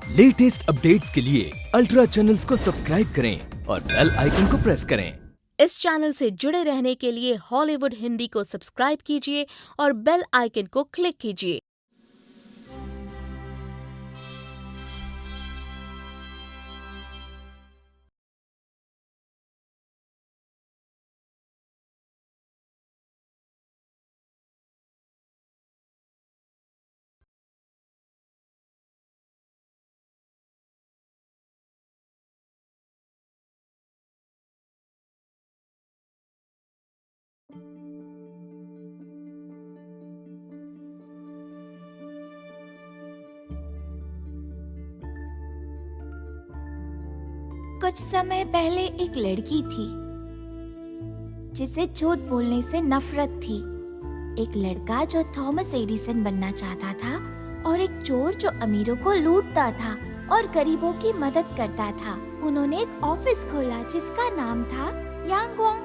Latest updates के लिए ultra channels को सब्सक्राइब करें और बेल आइकन को प्रेस करें। इस चैनल से जुड़े रहने के लिए हॉलीवुड हिंदी को सब्सक्राइब कीजिए और बेल आइकन को क्लिक कीजिए। कुछ समय पहले एक लड़की थी जिसे झूठ बोलने से नफरत थी। एक लड़का जो थॉमस एडिसन बनना चाहता था और एक चोर जो अमीरों को लूटता था और गरीबों की मदद करता था। उन्होंने एक ऑफिस खोला जिसका नाम था यांगवांग,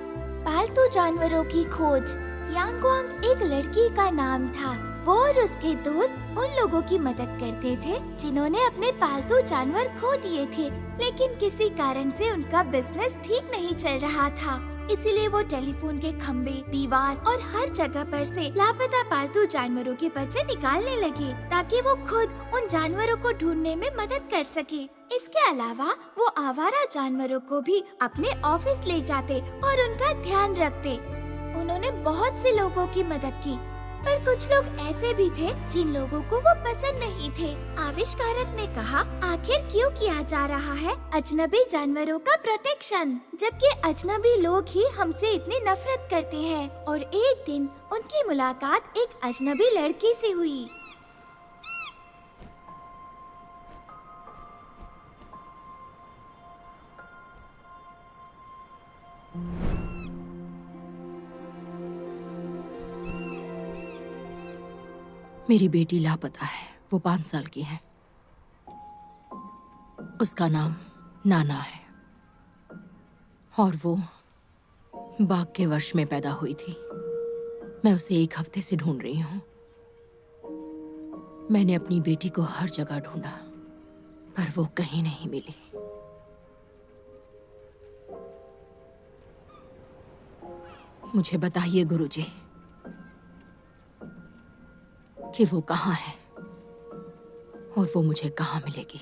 पालतू जानवरों की खोज। यांगवांग एक लड़की का नाम था। वो और उसके दोस्त उन लोगों की मदद करते थे जिन्होंने अपने पालतू जानवर खो दिए थे, लेकिन किसी कारण से उनका बिजनेस ठीक नहीं चल रहा था। इसीलिए वो टेलीफोन के खंबे, दीवार और हर जगह पर से लापता पालतू जानवरों के बच्चे निकालने लगे ताकि वो खुद उन जानवरों को ढूंढने में मदद कर सके। इसके अलावा वो आवारा जानवरों को भी अपने ऑफिस ले जाते और उनका ध्यान रखते। उन्होंने बहुत से लोगों की मदद की, पर कुछ लोग ऐसे भी थे जिन लोगों को वो पसंद नहीं थे। आविष्कारक ने कहा, आखिर क्यों किया जा रहा है अजनबी जानवरों का प्रोटेक्शन, जबकि अजनबी लोग ही हमसे इतनी नफरत करते हैं। और एक दिन उनकी मुलाकात एक अजनबी लड़की से हुई। मेरी बेटी लापता है। वो 5 साल की है। उसका नाम नाना है और वो बाघ के वर्ष में पैदा हुई थी। मैं उसे 1 हफ्ते से ढूंढ रही हूँ। मैंने अपनी बेटी को हर जगह ढूंढा पर वो कहीं नहीं मिली। मुझे बताइए गुरुजी कि वो कहाँ है और वो मुझे कहाँ मिलेगी।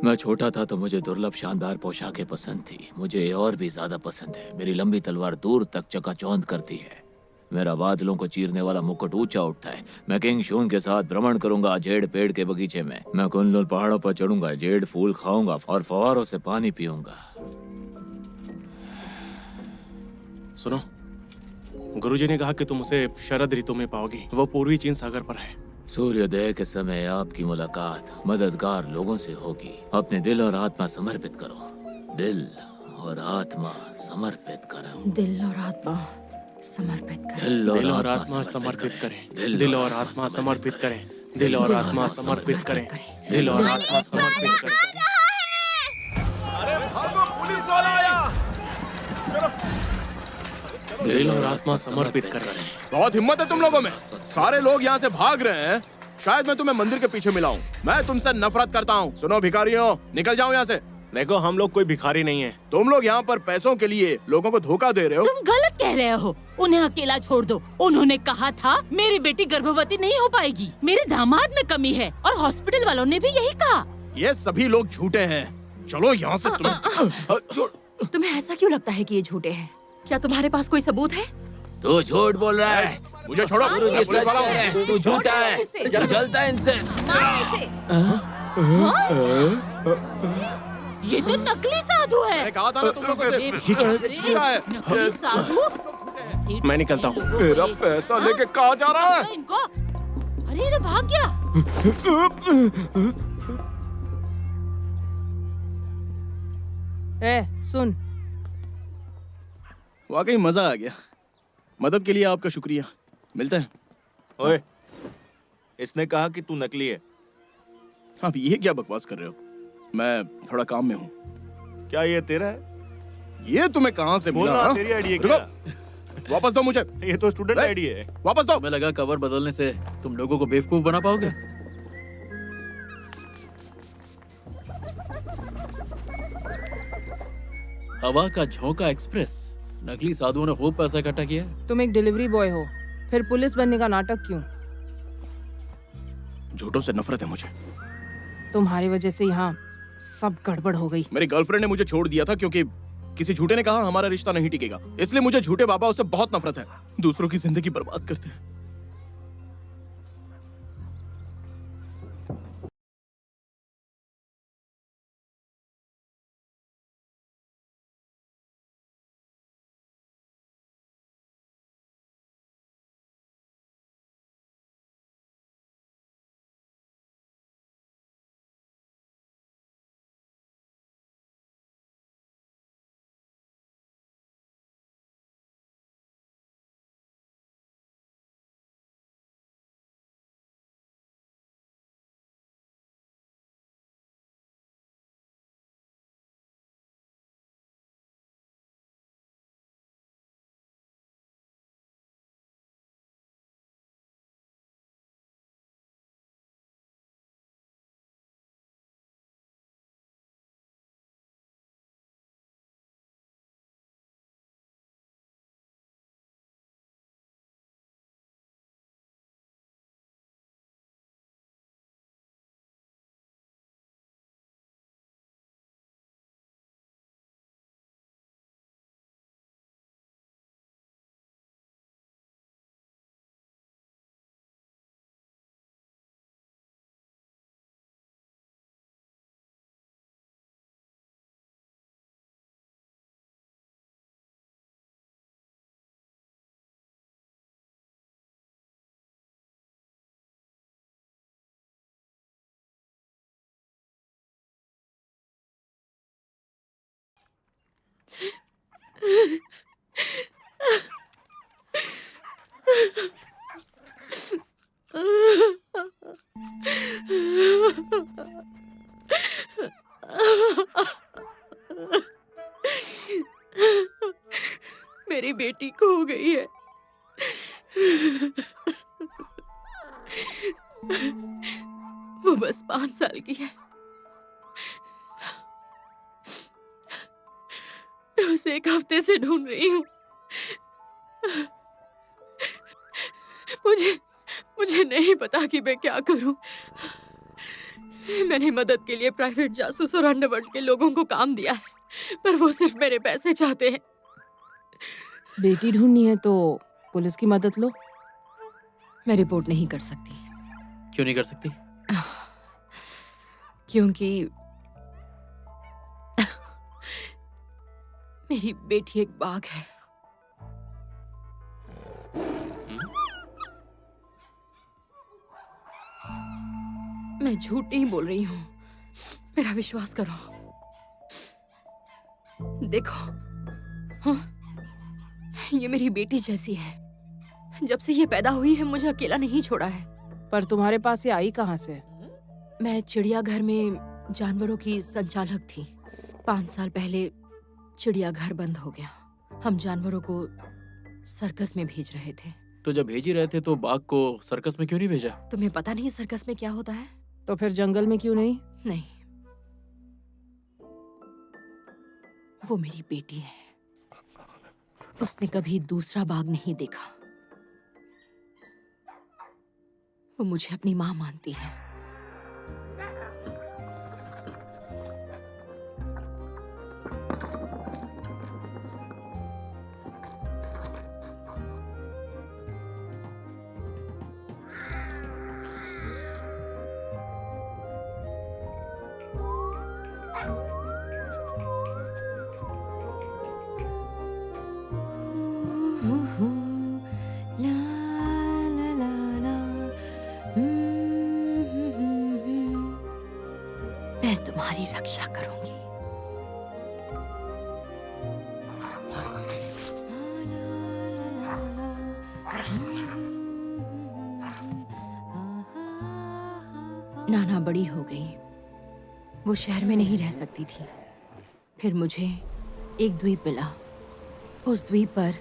मैं छोटा था तो मुझे दुर्लभ शानदार पोशाकें पसंद थी। मुझे ये और भी ज्यादा पसंद है। मेरी लंबी तलवार दूर तक चकाचौंध करती है। मेरा बादलों को चीरने वाला मुकुट ऊंचा उठता है। मैं किंग शून के साथ भ्रमण करूंगा जेड पेड़ के बगीचे में। मैं कुनलुन पहाड़ों पर चढ़ूंगा, जेड फूल खाऊंगा और फव्वारों से पानी पीऊंगा। सुनो, गुरुजी ने कहा कि तुम उसे शरद ऋतु में पाओगी। वो पूर्वी चीन सागर पर है। सूर्योदय के समय आपकी मुलाकात मददगार लोगों से होगी। अपने दिल और आत्मा समर्पित करो। दिल और आत्मा समर्पित करो। दिल और आत्मा समर्पित करें। दिल और आत्मा समर्पित करें। दिल और आत्मा समर्पित करें। दिल और आत्मा समर्पित करें। दिल और आत्मा समर्पित करें। अरे भागो, पुलिस वाला आया। दिल और आत्मा समर्पित करें। बहुत हिम्मत है तुम लोगों में। सारे लोग यहाँ से भाग रहे हैं। शायद मैं तुम्हें मंदिर के पीछे मिलाऊं। मैं तुमसे नफरत करता हूँ। सुनो भिखारियों, निकल जाओ यहाँ से। देखो, हम लोग कोई भिखारी नहीं है। तुम लोग यहाँ पर पैसों के लिए लोगों को धोखा दे रहे हो। तुम गलत कह रहे हो। उन्हें अकेला छोड़ दो। उन्होंने कहा था मेरी बेटी गर्भवती नहीं हो पाएगी। मेरे दामाद में कमी है और हॉस्पिटल वालों ने भी यही कहा। ये सभी लोग झूठे हैं। चलो यहाँ से तुम। तुम्हें ऐसा क्यों लगता है कि ये झूठे हैं? क्या तुम्हारे पास कोई सबूत है? तू झूठ बोल रहा है। मुझे छोड़ो। गुरुजी मैं पुलिस सच वाला कह हूँ। रहे हैं। तू झूठा है। तू जलता है इनसे। ये तो नकली साधु है। मैंने कहा था ना तुम लोगों से। झूठा है। नकली साधु। मैं निकलता हूँ। मेरा पैसा लेके कहाँ जा रहा है? इनको। अरे ये तो भाग गया। सुन, वाकई मजा आ गया। मदद के लिए आपका शुक्रिया। मिलते हैं। ओए, इसने कहा कि तू नकली है। आप ये क्या बकवास कर रहे हो? मैं थोड़ा काम में हूँ। क्या ये तेरा है? ये तुम्हें कहाँ से मिला? बोलना, हाँ? तेरी आईडी है रुको। क्या? वापस दो मुझे। ये तो स्टूडेंट आईडी है। वापस दो। हमें लगा कवर बदलने से तुम लोगों को बेवकूफ बना पाओगे। हवा का झोंका एक्सप्रेस। नकली साधुओं ने खूब पैसा इकट्ठा किया है। तुम एक डिलीवरी बॉय हो, फिर पुलिस बनने का नाटक क्यों? झूठों से नफरत है मुझे। तुम्हारी वजह से यहाँ सब गड़बड़ हो गई। मेरी गर्लफ्रेंड ने मुझे छोड़ दिया था क्योंकि किसी झूठे ने कहा हमारा रिश्ता नहीं टिकेगा। इसलिए मुझे झूठे बाबा से बहुत नफरत है। दूसरों की जिंदगी बर्बाद करते हैं। मेरी बेटी खो गई है। वो बस 5 साल की है। मैं उसे 1 हफ्ते से ढूंढ रही हूँ। मुझे नहीं पता कि मैं क्या करूं। मैंने मदद के लिए प्राइवेट जासूस और अंडरवर्ल्ड के लोगों को काम दिया है, पर वो सिर्फ मेरे पैसे चाहते हैं। बेटी ढूंढनी है तो पुलिस की मदद लो। मैं रिपोर्ट नहीं कर सकती। क्यों नहीं कर सकती? क्योंकि मेरी बेटी एक बाघ है। मैं झूठ नहीं बोल रही हूँ, मेरा विश्वास करो। देखो, हाँ, ये मेरी बेटी जैसी है। जब से ये पैदा हुई है मुझे अकेला नहीं छोड़ा है। पर तुम्हारे पास ये आई कहाँ से? मैं चिड़ियाघर में जानवरों की संचालक थी। 5 साल पहले चिड़ियाघर बंद हो गया। हम जानवरों को सर्कस में भेज रहे थे। तो जब भेज ही रहे थे तो बाघ को सर्कस में क्यों नहीं भेजा? तुम्हें पता नहीं सर्कस में क्या होता है? तो फिर जंगल में क्यों नहीं? नहीं, वो मेरी बेटी है। उसने कभी दूसरा बाघ नहीं देखा। वो मुझे अपनी माँ मानती है। मैं तुम्हारी रक्षा करूंगी। नाना बड़ी हो गई, वो शहर में नहीं रह सकती थी। फिर मुझे एक द्वीप मिला। उस द्वीप पर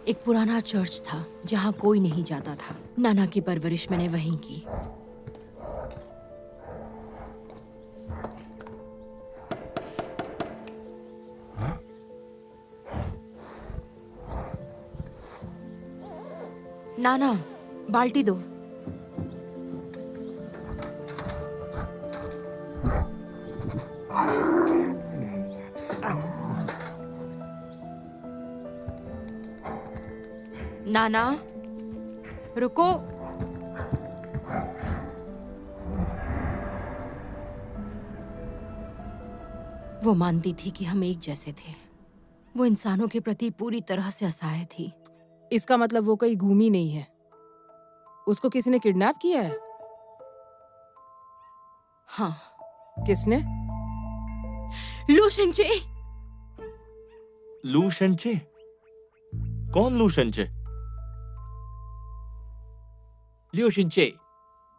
एक पुराना चर्च था जहां कोई नहीं जाता था। नाना की परवरिश मैंने वहीं की। नाना, बाल्टी दो। नाना, रुको। वो मानती थी कि हम एक जैसे थे। वो इंसानों के प्रति पूरी तरह से असहाय थी। इसका मतलब वो कहीं घूमी नहीं है। उसको किसी ने किडनैप किया है? हाँ। किसने? लू शेंगचे। लू शेंचे? कौन लू शेंचे? लियो शिंचे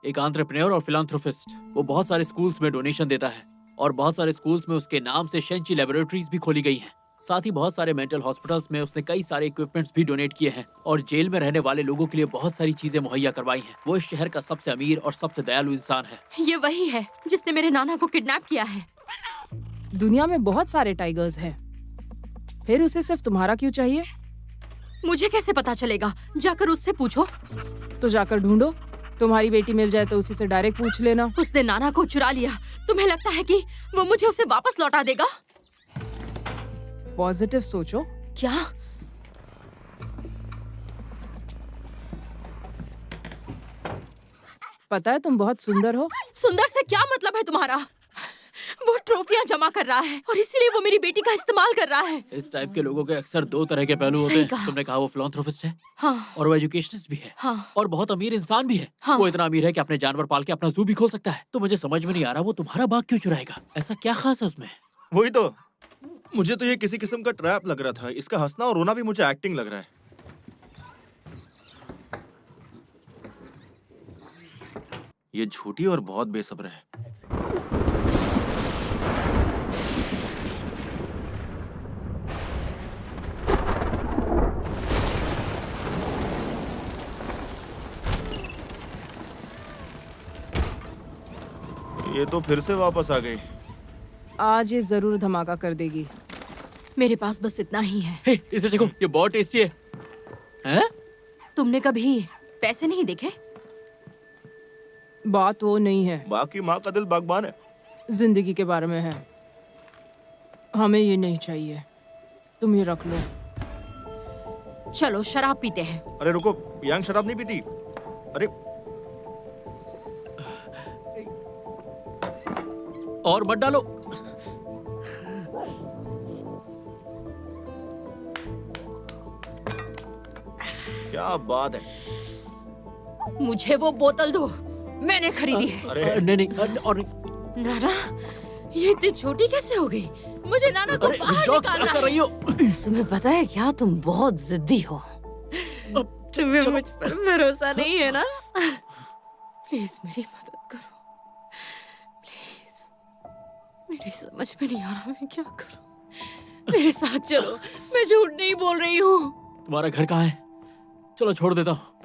एक एंटरप्रेन्योर और फिलांथ्रोपिस्ट। वो बहुत सारे स्कूल्स में डोनेशन देता है और बहुत सारे स्कूल्स में उसके नाम से शेंची लैबोरेटरीज भी खोली गई हैं। साथ ही बहुत सारे मेंटल हॉस्पिटल्स में उसने कई सारे इक्विपमेंट्स भी डोनेट किए हैं और जेल में रहने वाले लोगों के लिए बहुत सारी चीजें मुहैया करवाई हैं। वो इस शहर का सबसे अमीर और सबसे दयालु इंसान है। ये वही है जिसने मेरे नाना को किडनैप किया है। दुनिया में बहुत सारे टाइगर्स हैं, फिर उसे सिर्फ तुम्हारा क्यों चाहिए? मुझे कैसे पता चलेगा? जाकर उससे पूछो। तो जाकर ढूंढो। तुम्हारी बेटी मिल जाए तो उसी से डायरेक्ट पूछ लेना। उसने नाना को चुरा लिया। तुम्हें लगता है कि वो मुझे उसे वापस लौटा देगा? पॉजिटिव सोचो। क्या? पता है तुम बहुत सुंदर हो। सुंदर से क्या मतलब है तुम्हारा? वो ट्रॉफियां जमा कर रहा है और इसीलिए वो मेरी बेटी का इस्तेमाल कर रहा है। इस टाइप के लोगों के अक्सर दो तरह के पहलू होते हैं। तुमने कहा वो फिलांथ्रोपिस्ट है। हाँ। और वो एजुकेशनिस्ट भी है। हाँ। और बहुत अमीर इंसान भी है। हाँ। वो इतना अमीर है कि अपने जानवर पाल के अपना जू भी खोल सकता है। तो मुझे समझ में नहीं आ रहा वो तुम्हारा बाग क्यों चुराएगा? ऐसा क्या खास है उसमें? वही तो, मुझे तो ये किसी किस्म का ट्रैप लग रहा था। इसका हंसना और रोना भी मुझे एक्टिंग लग रहा है। ये झूठी और बहुत बेसब्र है। ये तो फिर से वापस आ गई। आज ये जरूर धमाका कर देगी। मेरे पास बस इतना ही है। हे, इसे देखो, ये बहुत टेस्टी है। हैं? तुमने कभी पैसे नहीं देखे? बात वो नहीं है, बाकी माँ का दिल बागबान है। जिंदगी के बारे में है। हमें ये नहीं चाहिए, तुम ये रख लो। चलो शराब पीते हैं। अरे रुको, यांग शराब नहीं पीती। अरे और मत डालो। क्या बात है। मुझे वो बोतल दो, मैंने खरीदी है। अरे नहीं और नाना, ये इतनी छोटी कैसे हो गई? मुझे नाना को बाहर निकालना कर रही हो? तुम्हें पता है क्या, तुम बहुत जिद्दी हो। तुम्हें मुझ पर भरोसा नहीं है ना? प्लीज मेरी मदद करो, प्लीज। मेरी समझ में नहीं आ रहा मैं क्या करूं। मेरे साथ चलो, मैं झूठ नहीं बोल रही हूँ। तुम्हारा घर कहाँ है? चलो छोड़ देता हूँ।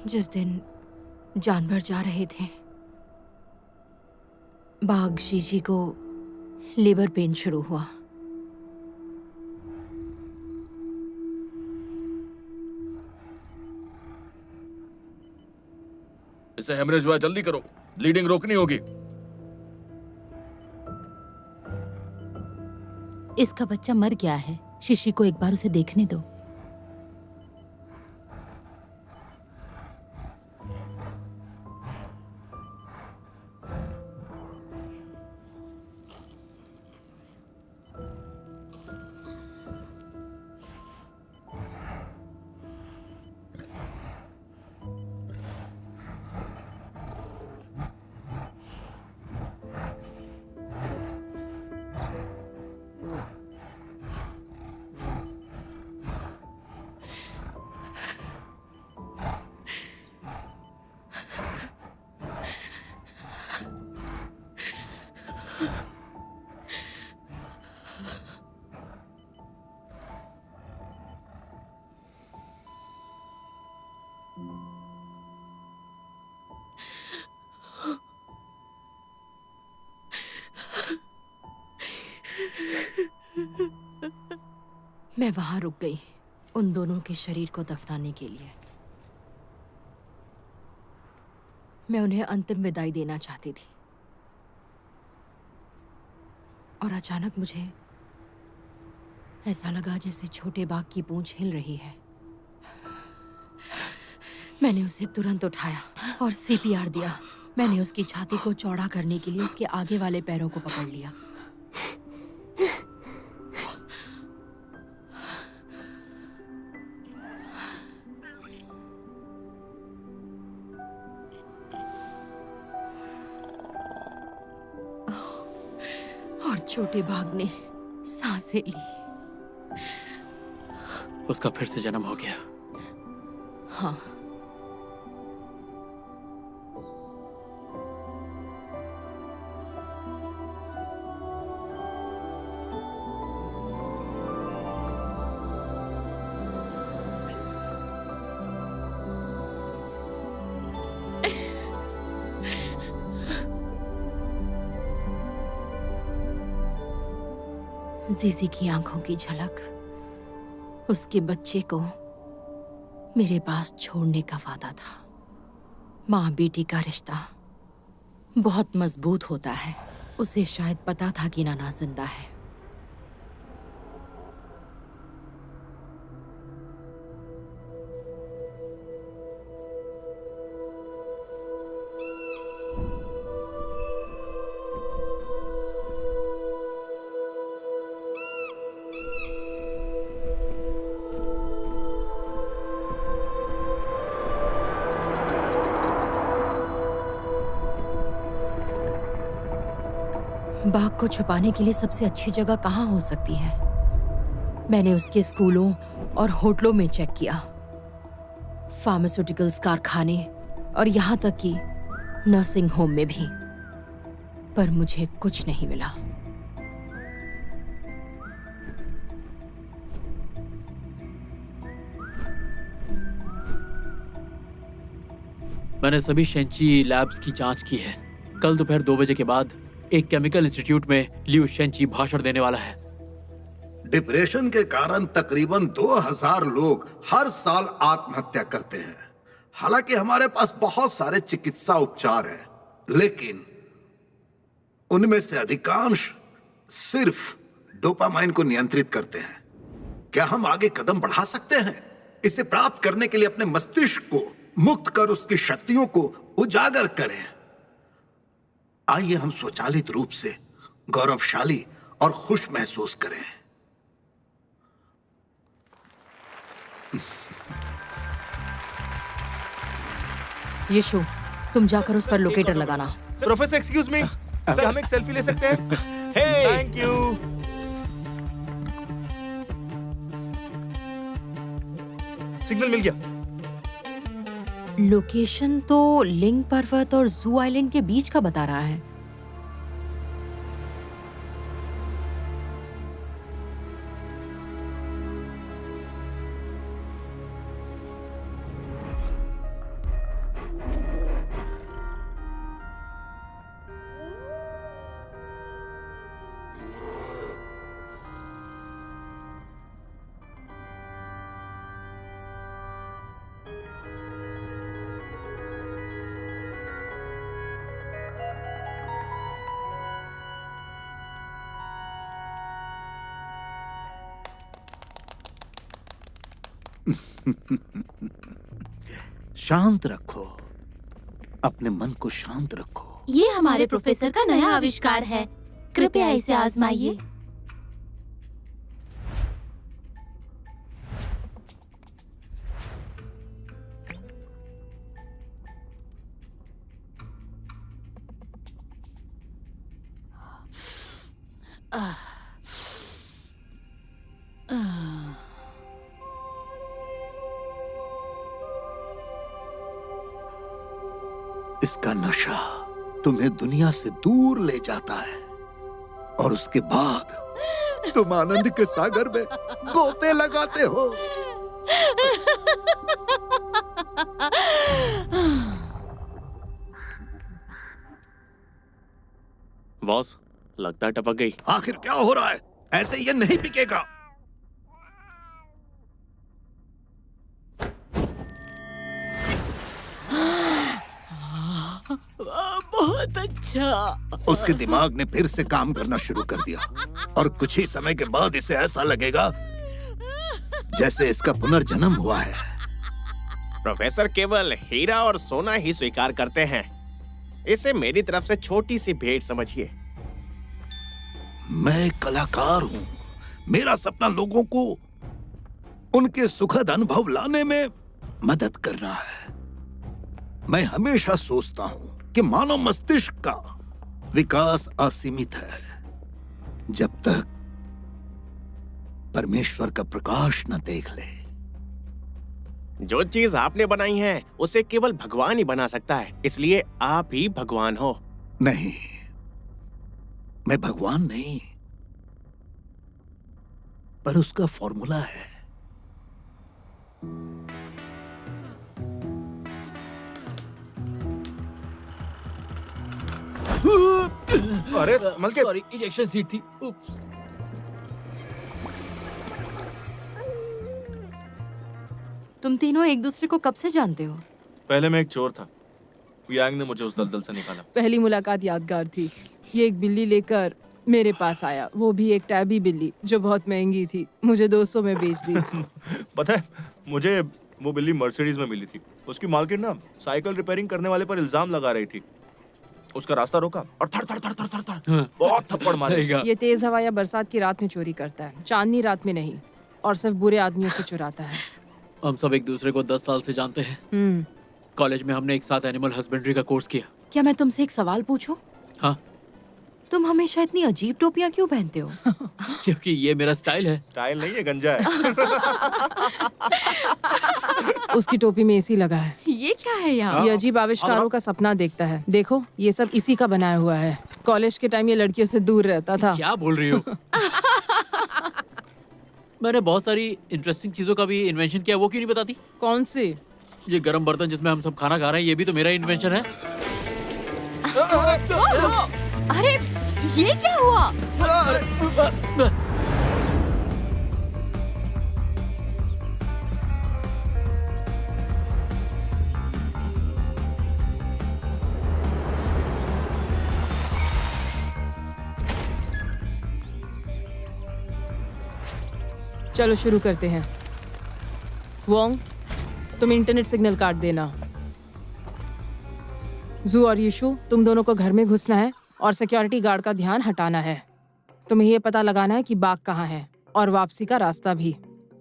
जिस दिन जानवर जा रहे थे, बाघ शीशी को लेबर पेन शुरू हुआ। इसे हेमरेज हुआ, जल्दी करो, ब्लीडिंग रोकनी होगी। इसका बच्चा मर गया है। शीशी को एक बार उसे देखने दो। मैं वहां रुक गई उन दोनों के शरीर को दफनाने के लिए। मैं उन्हें अंतिम विदाई देना चाहती थी और अचानक मुझे ऐसा लगा जैसे छोटे बाघ की पूंछ हिल रही है। मैंने उसे तुरंत उठाया और सीपीआर दिया। मैंने उसकी छाती को चौड़ा करने के लिए उसके आगे वाले पैरों को पकड़ लिया। और छोटे बाघ ने सांसें ली। उसका फिर से जन्म हो गया। हाँ, जीजी की आंखों की झलक, उसके बच्चे को मेरे पास छोड़ने का वादा था। माँ बेटी का रिश्ता बहुत मजबूत होता है। उसे शायद पता था कि नाना जिंदा है। बाघ को छुपाने के लिए सबसे अच्छी जगह कहाँ हो सकती है? मैंने उसके स्कूलों और होटलों में चेक किया, फार्मास्यूटिकल्स कारखाने और यहाँ तक कि नर्सिंग होम में भी, पर मुझे कुछ नहीं मिला। मैंने सभी शेंची लैब्स की जांच की है। कल दोपहर 2 बजे के बाद एक केमिकल इंस्टीट्यूट में लियू शेंची भाषण देने वाला है। डिप्रेशन के कारण तकरीबन 2000 लोग हर साल आत्महत्या करते हैं। हालांकि हमारे पास बहुत सारे चिकित्सा उपचार हैं, लेकिन उनमें से अधिकांश सिर्फ डोपामाइन को नियंत्रित करते हैं। क्या हम आगे कदम बढ़ा सकते हैं? इसे प्राप्त करने के लिए अपने मस्तिष्क को मुक्त कर उसकी शक्तियों को उजागर करें। आइए हम स्वचालित रूप से गौरवशाली और खुश महसूस करें। यीशु, तुम जाकर उस पर लोकेटर लगाना। प्रोफेसर एक्सक्यूज मी, क्या हम एक सेल्फी ले सकते हैं? Thank you. सिग्नल मिल गया। लोकेशन तो लिंग पर्वत और जू आइलैंड के बीच का बता रहा है। शांत रखो, अपने मन को शांत रखो। ये हमारे प्रोफेसर का नया आविष्कार है, कृपया इसे आजमाइए। इसका नशा तुम्हें दुनिया से दूर ले जाता है और उसके बाद तुम आनंद के सागर में गोते लगाते हो। बॉस, लगता है टपक गई। आखिर क्या हो रहा है? ऐसे ये नहीं बिकेगा। बहुत अच्छा। उसके दिमाग ने फिर से काम करना शुरू कर दिया और कुछ ही समय के बाद इसे ऐसा लगेगा जैसे इसका पुनर्जन्म हुआ है। प्रोफेसर केवल हीरा और सोना ही स्वीकार करते हैं। इसे मेरी तरफ से छोटी सी भेंट समझिए। मैं एक कलाकार हूं। मेरा सपना लोगों को उनके सुखद अनुभव लाने में मदद करना है। मैं हमेशा सोचता हूं कि मानव मस्तिष्क का विकास असीमित है जब तक परमेश्वर का प्रकाश न देख ले। जो चीज आपने बनाई है उसे केवल भगवान ही बना सकता है, इसलिए आप ही भगवान हो। नहीं, मैं भगवान नहीं, पर उसका फॉर्मूला है। अरे मलके, सॉरी, इजेक्शन सीट थी। उप्स। तुम तीनों एक दूसरे को कब से जानते हो? पहले मैं एक चोर था। यांग ने मुझे उस दलदल से निकाला। पहली मुलाकात यादगार थी। ये एक बिल्ली लेकर मेरे पास आया, वो भी एक टैबी बिल्ली जो बहुत महंगी थी। मुझे 200 में बेच दी। पता है, मुझे वो बिल्ली मर्सिडीज में मिली थी। उसकी मालकिन ना साइकिल रिपेयरिंग करने वाले पर इल्जाम लगा रही थी। उसका रास्ता रोका और थड़ थड़ थड़ थड़ थड़ थड़ बहुत थप्पड़ मारे। ये तेज हवा या बरसात की रात में चोरी करता है, चांदनी रात में नहीं, और सिर्फ बुरे आदमियों से चुराता है। हम सब एक दूसरे को 10 साल से जानते हैं। कॉलेज में हमने एक साथ एनिमल हस्बेंड्री का कोर्स किया। क्या मैं तुमसे एक सवाल पूछूं? हाँ। तुम हमेशा इतनी अजीब टोपियां क्यों पहनते हो? क्योंकि ये मेरा स्टाइल है। स्टाइल नहीं है, गंजा है। उसकी टोपी में एसी लगा है। ये क्या है यहाँ? ये अजीब आविष्कारों का सपना देखता है। देखो, ये सब इसी का बनाया हुआ है। कॉलेज के टाइम ये लड़कियों से दूर रहता था। क्या बोल रही हो? मैंने बहुत सारी इंटरेस्टिंग चीजों का भी इन्वेंशन किया, वो क्यों नहीं बताती? कौन सी? ये गरम बर्तन जिसमें हम सब खाना खा रहे हैं, ये भी तो मेरा इन्वेंशन है। अरे ये क्या हुआ? चलो शुरू करते हैं। वोंग, तुम इंटरनेट सिग्नल काट देना। जू और यीशु, तुम दोनों को घर में घुसना है और सिक्योरिटी गार्ड का ध्यान हटाना है। तुम्हें ये पता लगाना है कि बाग कहाँ है और वापसी का रास्ता भी।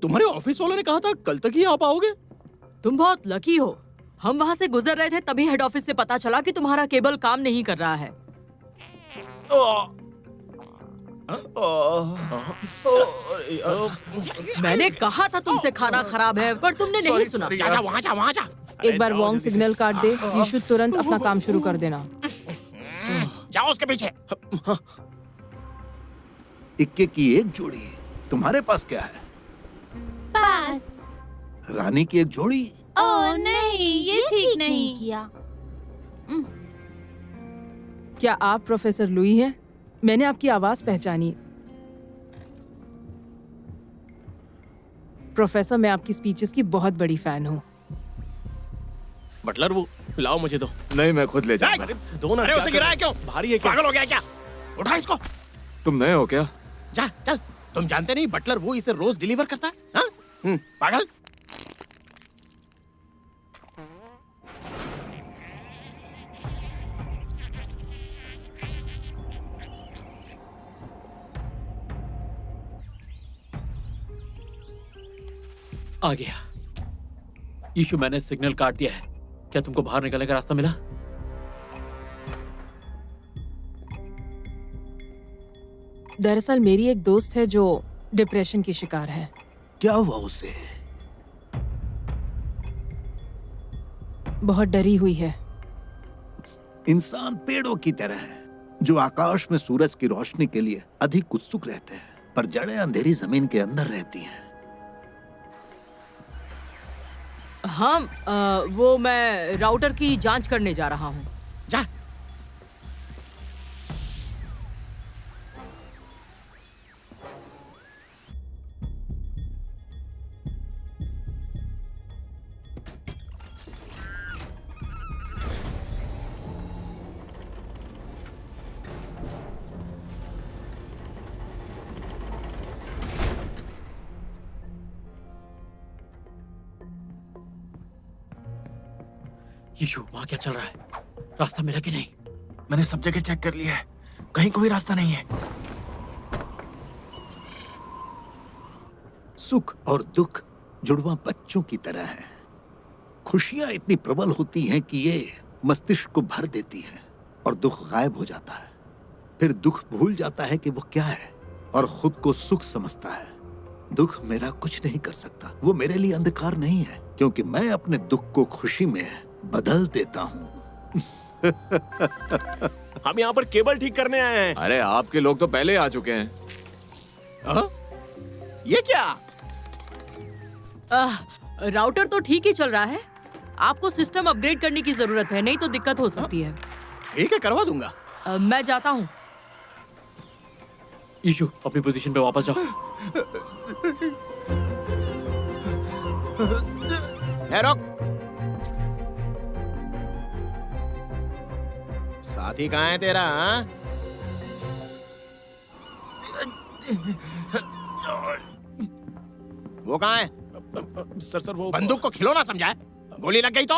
तुम्हारे ऑफिस वालों ने कहा था कल तक ही आ पाओगे। तुम बहुत लकी हो। हम वहाँ से गुजर रहे थे तभी हेड ऑफिस से पता चला कि तुम्हारा केबल काम नहीं कर रहा है। मैंने कहा था तुमसे खाना खराब है, पर तुमने नहीं सुना। जा, वहाँ जा, वहाँ जा। एक बार वोंग सिग्नल काट दे, यीशु तुरंत अपना काम शुरू कर देना। जाओ उसके पीछे। इक्के की एक जोड़ी। तुम्हारे पास क्या है? पास। रानी की एक जोड़ी। ओह नहीं, ये ठीक नहीं किया। क्या आप प्रोफेसर लुई हैं? मैंने आपकी आवाज पहचानी। प्रोफेसर, मैं आपकी स्पीचेस की बहुत बड़ी फैन हूँ। बटलर, वो लाओ मुझे दो। नहीं, मैं खुद ले जाऊंगा। दो ना। अरे उसे गिराया क्यों? भारी है क्या? पागल हो गया क्या? उठा इसको। तुम नए हो क्या? जा चल। तुम जानते नहीं बटलर वो इसे रोज डिलीवर करता है? हाँ? पागल। आ गया। यीशु, मैंने सिग्नल काट दिया है। क्या तुमको बाहर निकलने का रास्ता मिला? दरअसल मेरी एक दोस्त है जो डिप्रेशन की शिकार है। क्या हुआ उसे? बहुत डरी हुई है। इंसान पेड़ों की तरह है जो आकाश में सूरज की रोशनी के लिए अधिक उत्सुक रहते हैं, पर जड़ें अंधेरी जमीन के अंदर रहती हैं। हाँ, वो मैं राउटर की जांच करने जा रहा हूँ। जा। यीशु, वहाँ क्या चल रहा है? रास्ता मिला कि नहीं? मैंने सब जगह चेक कर लिया है, कहीं कोई रास्ता नहीं है। सुख और दुख जुड़वा बच्चों की तरह है। खुशियां इतनी प्रबल होती हैं कि ये मस्तिष्क को भर देती हैं और दुख गायब हो जाता है। फिर दुख भूल जाता है कि वो क्या है और खुद को सुख समझता है। दुख मेरा कुछ नहीं कर सकता, वो मेरे लिए अंधकार नहीं है, क्योंकि मैं अपने दुख को खुशी में बदल देता हूँ। हम यहाँ पर केबल ठीक करने आए हैं। अरे आपके लोग तो पहले आ चुके हैं। हाँ? ये क्या? राउटर तो ठीक ही चल रहा है। आपको सिस्टम अपग्रेड करने की जरूरत है, नहीं तो दिक्कत हो सकती है। ठीक है, करवा दूंगा। मैं जाता हूँ। यीशु, अपनी पोजीशन पे वापस जाओ। रुक। साथी कहाँ है तेरा? हाँ? वो कहाँ है? सर वो बंदूक को खिलौना समझा है? गोली लग गई तो?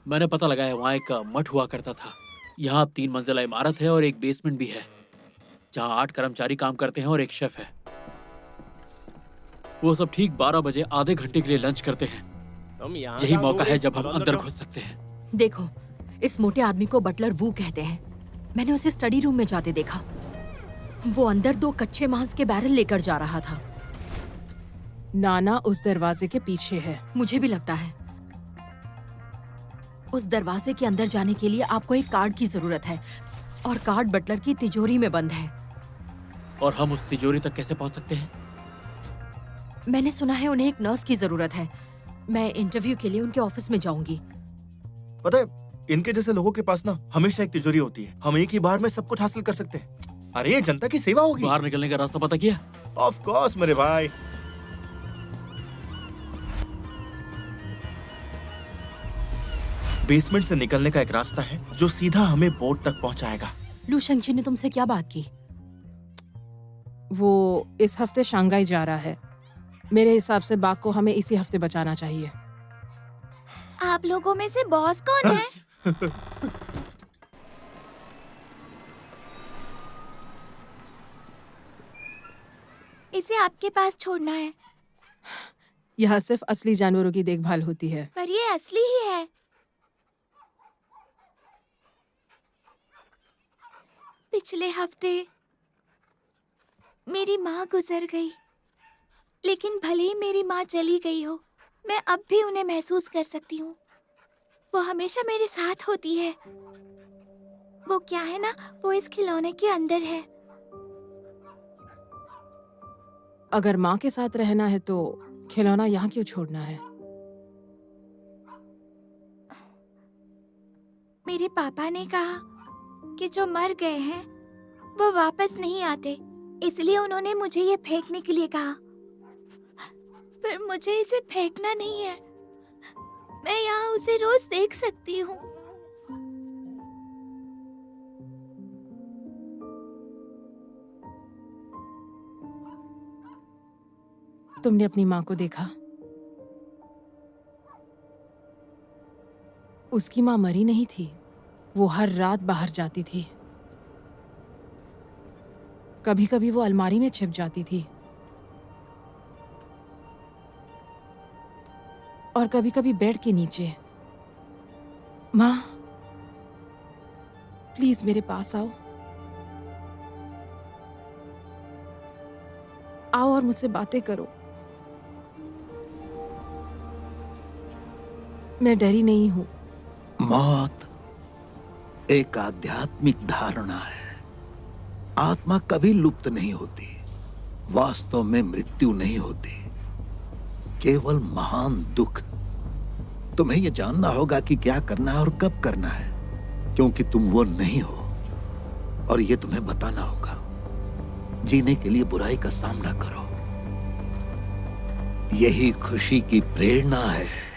मैंने पता लगाया, वहाँ एक मठ हुआ करता था। यहाँ 3 मंजिला इमारत है और एक बेसमेंट भी है, जहाँ 8 कर्मचारी काम करते हैं और एक शेफ है। वो सब ठीक 12 बजे आधे घंटे के लिए लंच करते हैं। यही मौका है जब हम अंदर घुस सकते हैं। देखो, इस मोटे आदमी को बटलर वू कहते हैं। मैंने उसे स्टडी रूम में जाते देखा। वो अंदर 2 कच्चे मांस के बैरल लेकर जा रहा था। नाना उस दरवाजे के पीछे है। मुझे भी लगता है। उस दरवाजे के अंदर जाने के लिए आपको एक कार्ड की जरूरत है और कार्ड बटलर की तिजोरी में बंद है। और हम उस तिजोरी तक कैसे पहुंच सकते हैं? मैंने सुना है उन्हें एक नर्स की जरूरत है। मैं इंटरव्यू के लिए उनके ऑफिस में जाऊंगी। पता है, इनके जैसे लोगों के पास ना हमेशा एक तिजोरी होती है। हम एक ही बार में सब कुछ हासिल कर सकते हैं। अरे ये जनता की सेवा होगी। बाहर निकलने का रास्ता पता किया? ऑफ कोर्स मेरे भाई। बेसमेंट से निकलने का एक रास्ता है जो सीधा हमें बोर्ड तक पहुंचाएगा। लू शेंगची ने तुमसे क्या बात की? वो इस हफ्ते शंघाई जा रहा है। मेरे हिसाब से बाघ को हमें इसी हफ्ते बचाना चाहिए। आप लोगों में से बॉस कौन है? इसे आपके पास छोड़ना है। यहाँ सिर्फ असली जानवरों की देखभाल होती है। पर ये असली ही है। पिछले हफ्ते मेरी माँ गुजर गई, लेकिन भले ही मेरी माँ चली गई हो, मैं अब भी उन्हें महसूस कर सकती हूँ। वो हमेशा मेरे साथ होती है। वो क्या है ना, वो इस खिलौने के अंदर है। अगर माँ के साथ रहना है तो खिलौना यहाँ क्यों छोड़ना है? मेरे पापा ने कहा कि जो मर गए हैं वो वापस नहीं आते, इसलिए उन्होंने मुझे ये फेंकने के लिए कहा। पर मुझे इसे फेंकना नहीं है। मैं यहाँ उसे रोज देख सकती हूँ। तुमने अपनी माँ को देखा? उसकी माँ मरी नहीं थी। वो हर रात बाहर जाती थी। कभी कभी वो अलमारी में छिप जाती थी और कभी कभी बेड के नीचे। माँ, प्लीज मेरे पास आओ। आओ और मुझसे बातें करो। मैं डरी नहीं हूं। मौत एक आध्यात्मिक धारणा है। आत्मा कभी लुप्त नहीं होती। वास्तव में मृत्यु नहीं होती, केवल महान दुख। तुम्हें यह जानना होगा कि क्या करना है और कब करना है, क्योंकि तुम वो नहीं हो और ये तुम्हें बताना होगा। जीने के लिए बुराई का सामना करो, यही खुशी की प्रेरणा है।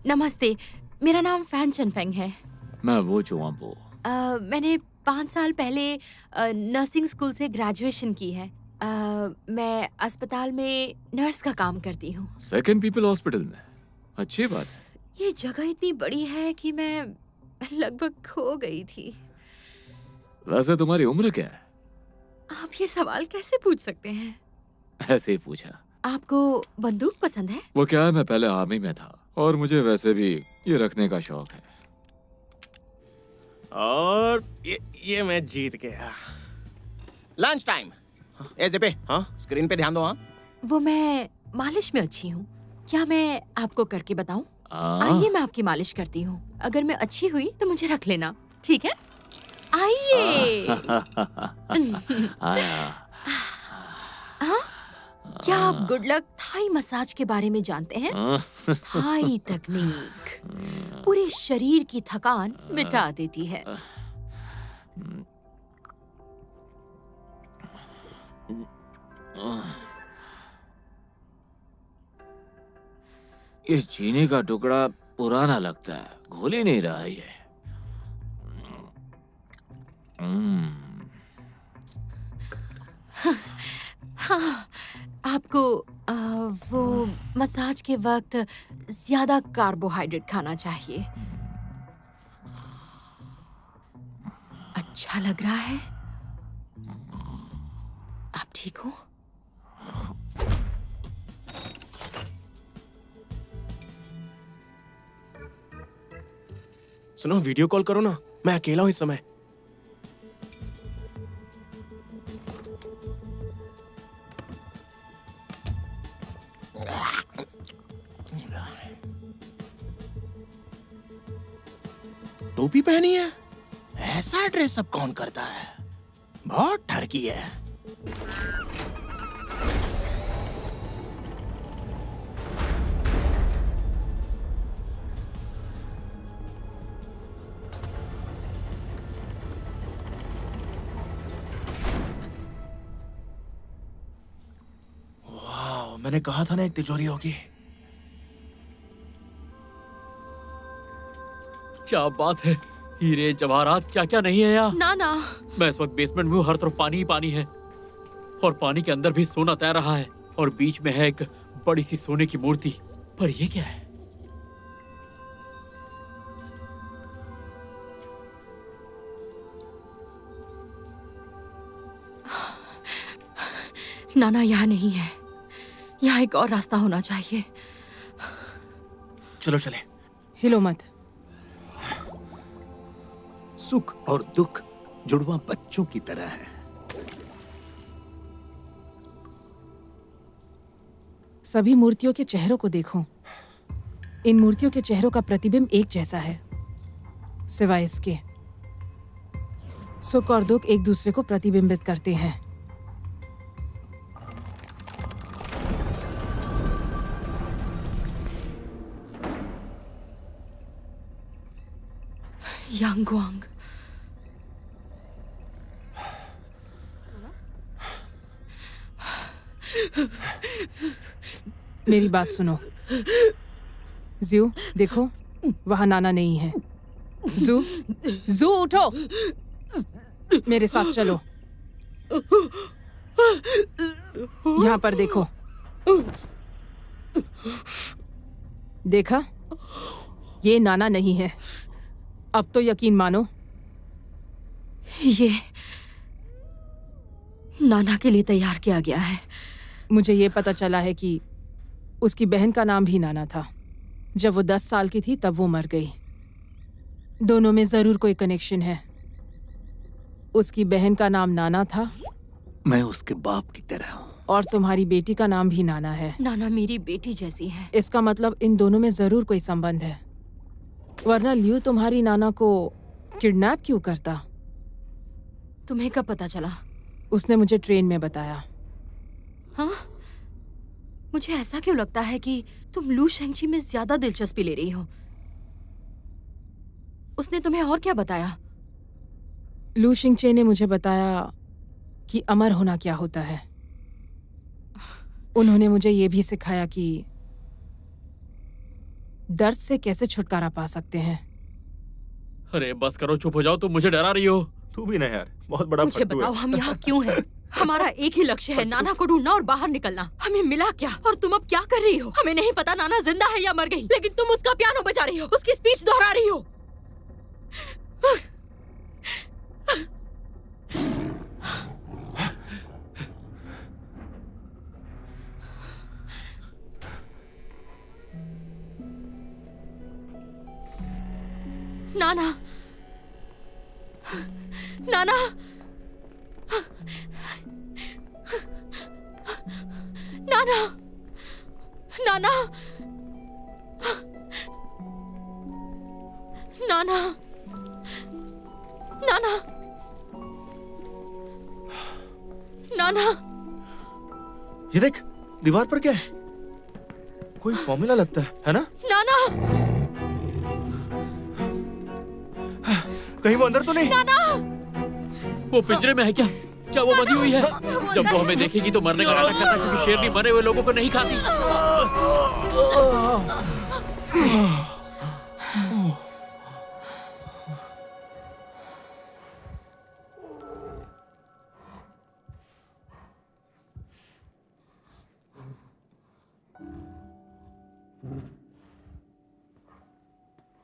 नमस्ते, मेरा नाम फैन चनफेंग है। मैं वो चुआंपो। मैंने 5 साल पहले नर्सिंग स्कूल से ग्रेजुएशन की है। मैं अस्पताल में नर्स का काम करती हूँ। सेकंड पीपल हॉस्पिटल में? अच्छी बात है। ये जगह इतनी बड़ी है कि मैं लगभग खो गई थी। वैसे तुम्हारी उम्र क्या है? आप ये सवाल कैसे पूछ सकते हैं? ऐसे ही पूछा। आपको बंदूक पसंद है? वो क्या है, मैं पहले आर्मी में था और मुझे वैसे भी ये रखने का शौक है। और ये मैं जीत गया। Lunch time. ऐसे पे हाँ स्क्रीन पे ध्यान दो। हाँ वो मैं मालिश में अच्छी हूँ। क्या मैं आपको करके बताऊं? आइए मैं आपकी मालिश करती हूँ। अगर मैं अच्छी हुई तो मुझे रख लेना, ठीक है? आइए। क्या आप गुड लक थाई मसाज के बारे में जानते हैं? थाई तकनीक पूरे शरीर की थकान मिटा देती है। ये चीनी का टुकड़ा पुराना लगता है, घुल ही नहीं रहा ये। हाँ, आपको वो मसाज के वक्त ज्यादा कार्बोहाइड्रेट खाना चाहिए। अच्छा लग रहा है? आप ठीक हो? सुनो, वीडियो कॉल करो ना, मैं अकेला हूँ इस समय। टोपी पहनी है? ऐसा ड्रेसअप कौन करता है? बहुत ठरकी है। वाह, मैंने कहा था ना एक तिजोरी होगी। क्या बात है, हीरे जवाहरात क्या क्या नहीं है यहाँ। ना ना, मैं इस वक्त बेसमेंट में हूँ, हर तरफ पानी ही पानी है और पानी के अंदर भी सोना तैर रहा है और बीच में है एक बड़ी सी सोने की मूर्ति। पर ये क्या है? नाना यहाँ नहीं है, यहाँ एक और रास्ता होना चाहिए। चलो चले। हिलो मत। सुख और दुख जुड़वा बच्चों की तरह है। सभी मूर्तियों के चेहरों को देखो। इन मूर्तियों के चेहरों का प्रतिबिंब एक जैसा है, सिवाय इसके सुख और दुख एक दूसरे को प्रतिबिंबित करते हैं। यांगवांग, मेरी बात सुनो। ज़ू, देखो वहां नाना नहीं है। ज़ू, ज़ू उठो, मेरे साथ चलो। यहाँ पर देखो। देखा? ये नाना नहीं है। अब तो यकीन मानो। ये नाना के लिए तैयार किया गया है। मुझे ये पता चला है कि उसकी बहन का नाम भी नाना था। जब वो 10 साल की थी तब वो मर गई। दोनों में जरूर कोई कनेक्शन है। उसकी बहन का नाम नाना था, मैं उसके बाप की तरह हूँ। और तुम्हारी बेटी का नाम भी नाना है। नाना मेरी बेटी जैसी है। इसका मतलब इन दोनों में जरूर कोई संबंध है, वरना लियो तुम्हारी नाना को किडनैप क्यों करता? तुम्हें कब पता चला? उसने मुझे ट्रेन में बताया। हाँ? मुझे ऐसा क्यों लगता है कि तुम लू शेंगची में ज्यादा दिलचस्पी ले रही हो। उसने तुम्हें और क्या बताया? लू शिंगचे ने मुझे बताया कि अमर होना क्या होता है। उन्होंने मुझे ये भी सिखाया कि दर्द से कैसे छुटकारा पा सकते हैं। अरे बस करो, चुप हो जाओ, तुम मुझे डरा रही हो। तू भी ना यार, बहुत बड़ा मुझे फट्टू है। बताओ हम यहाँ क्यों हैं? हमारा एक ही लक्ष्य है, नाना को ढूंढना और बाहर निकलना। हमें मिला क्या और तुम अब क्या कर रही हो? हमें नहीं पता नाना जिंदा है या मर गई, लेकिन तुम उसका पियानो बजा रही हो, उसकी स्पीच दोहरा रही हो। नाना, नाना, नाना, नाना, नाना, नाना, नाना। ये देख, दीवार पर क्या है? कोई फॉर्मूला लगता है ना? नाना, कहीं वो अंदर तो नहीं? नाना, वो पिंजरे में है क्या? क्या वो बंधी हुई है? जब वो हमें देखेगी तो मरने का नाटक करना, क्योंकि शेरनी मरे हुए लोगों को नहीं खाती।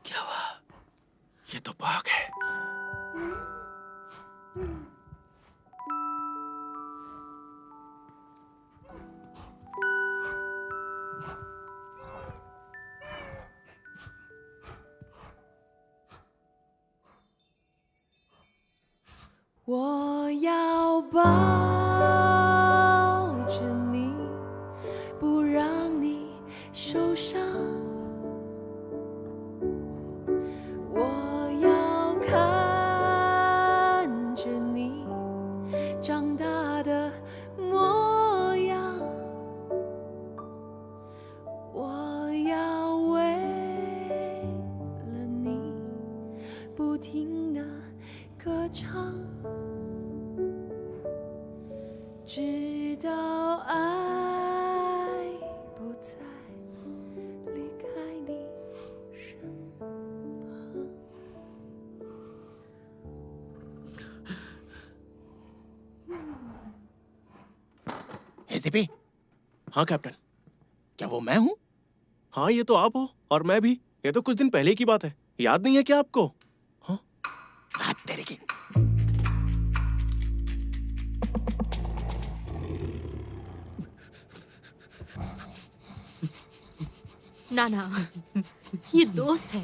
क्या हुआ? ये तो बाघ है।我要抱着你，不让你受伤。我要看着你长大的模样。我要为了你不停地歌唱。直到爱不再离开你身旁。एसीपी। हाँ कैप्टन, क्या वो मैं हूँ? हाँ ये तो आप हो, और मैं भी। ये तो कुछ दिन पहले की बात है, याद नहीं है क्या आपको? हाँ तेरे की। नाना, ये दोस्त है।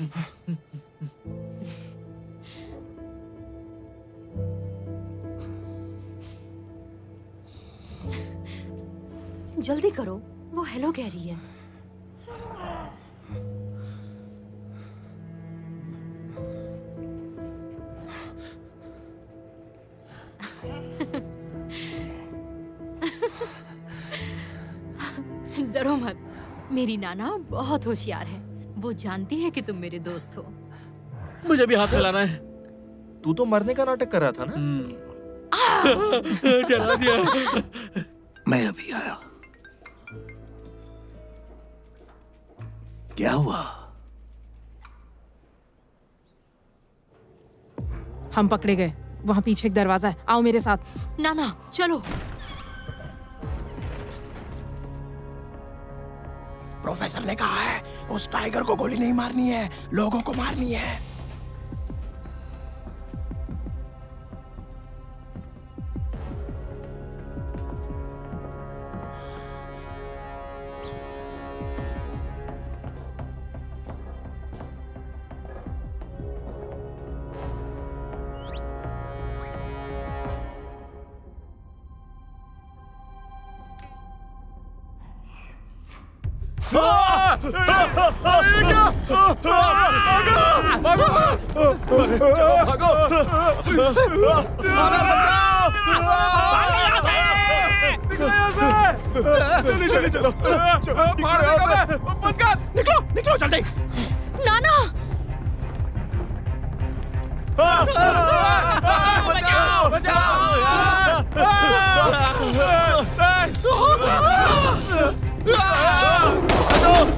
जल्दी करो, वो हेलो कह रही है। डरो मत, मेरी नाना बहुत होशियार है। वो जानती है कि तुम मेरे दोस्त हो। मुझे भी हाथ मिलाना है। तू तो मरने का नाटक कर रहा था ना? डरा दिया। मैं अभी आया। क्या हुआ? हम पकड़े गए। वहाँ पीछे एक दरवाजा है, आओ मेरे साथ। नाना चलो। प्रोफेसर ने कहा है उस टाइगर को गोली नहीं मारनी है, लोगों को मारनी है। निकलो जल्दी। नाना बचाओ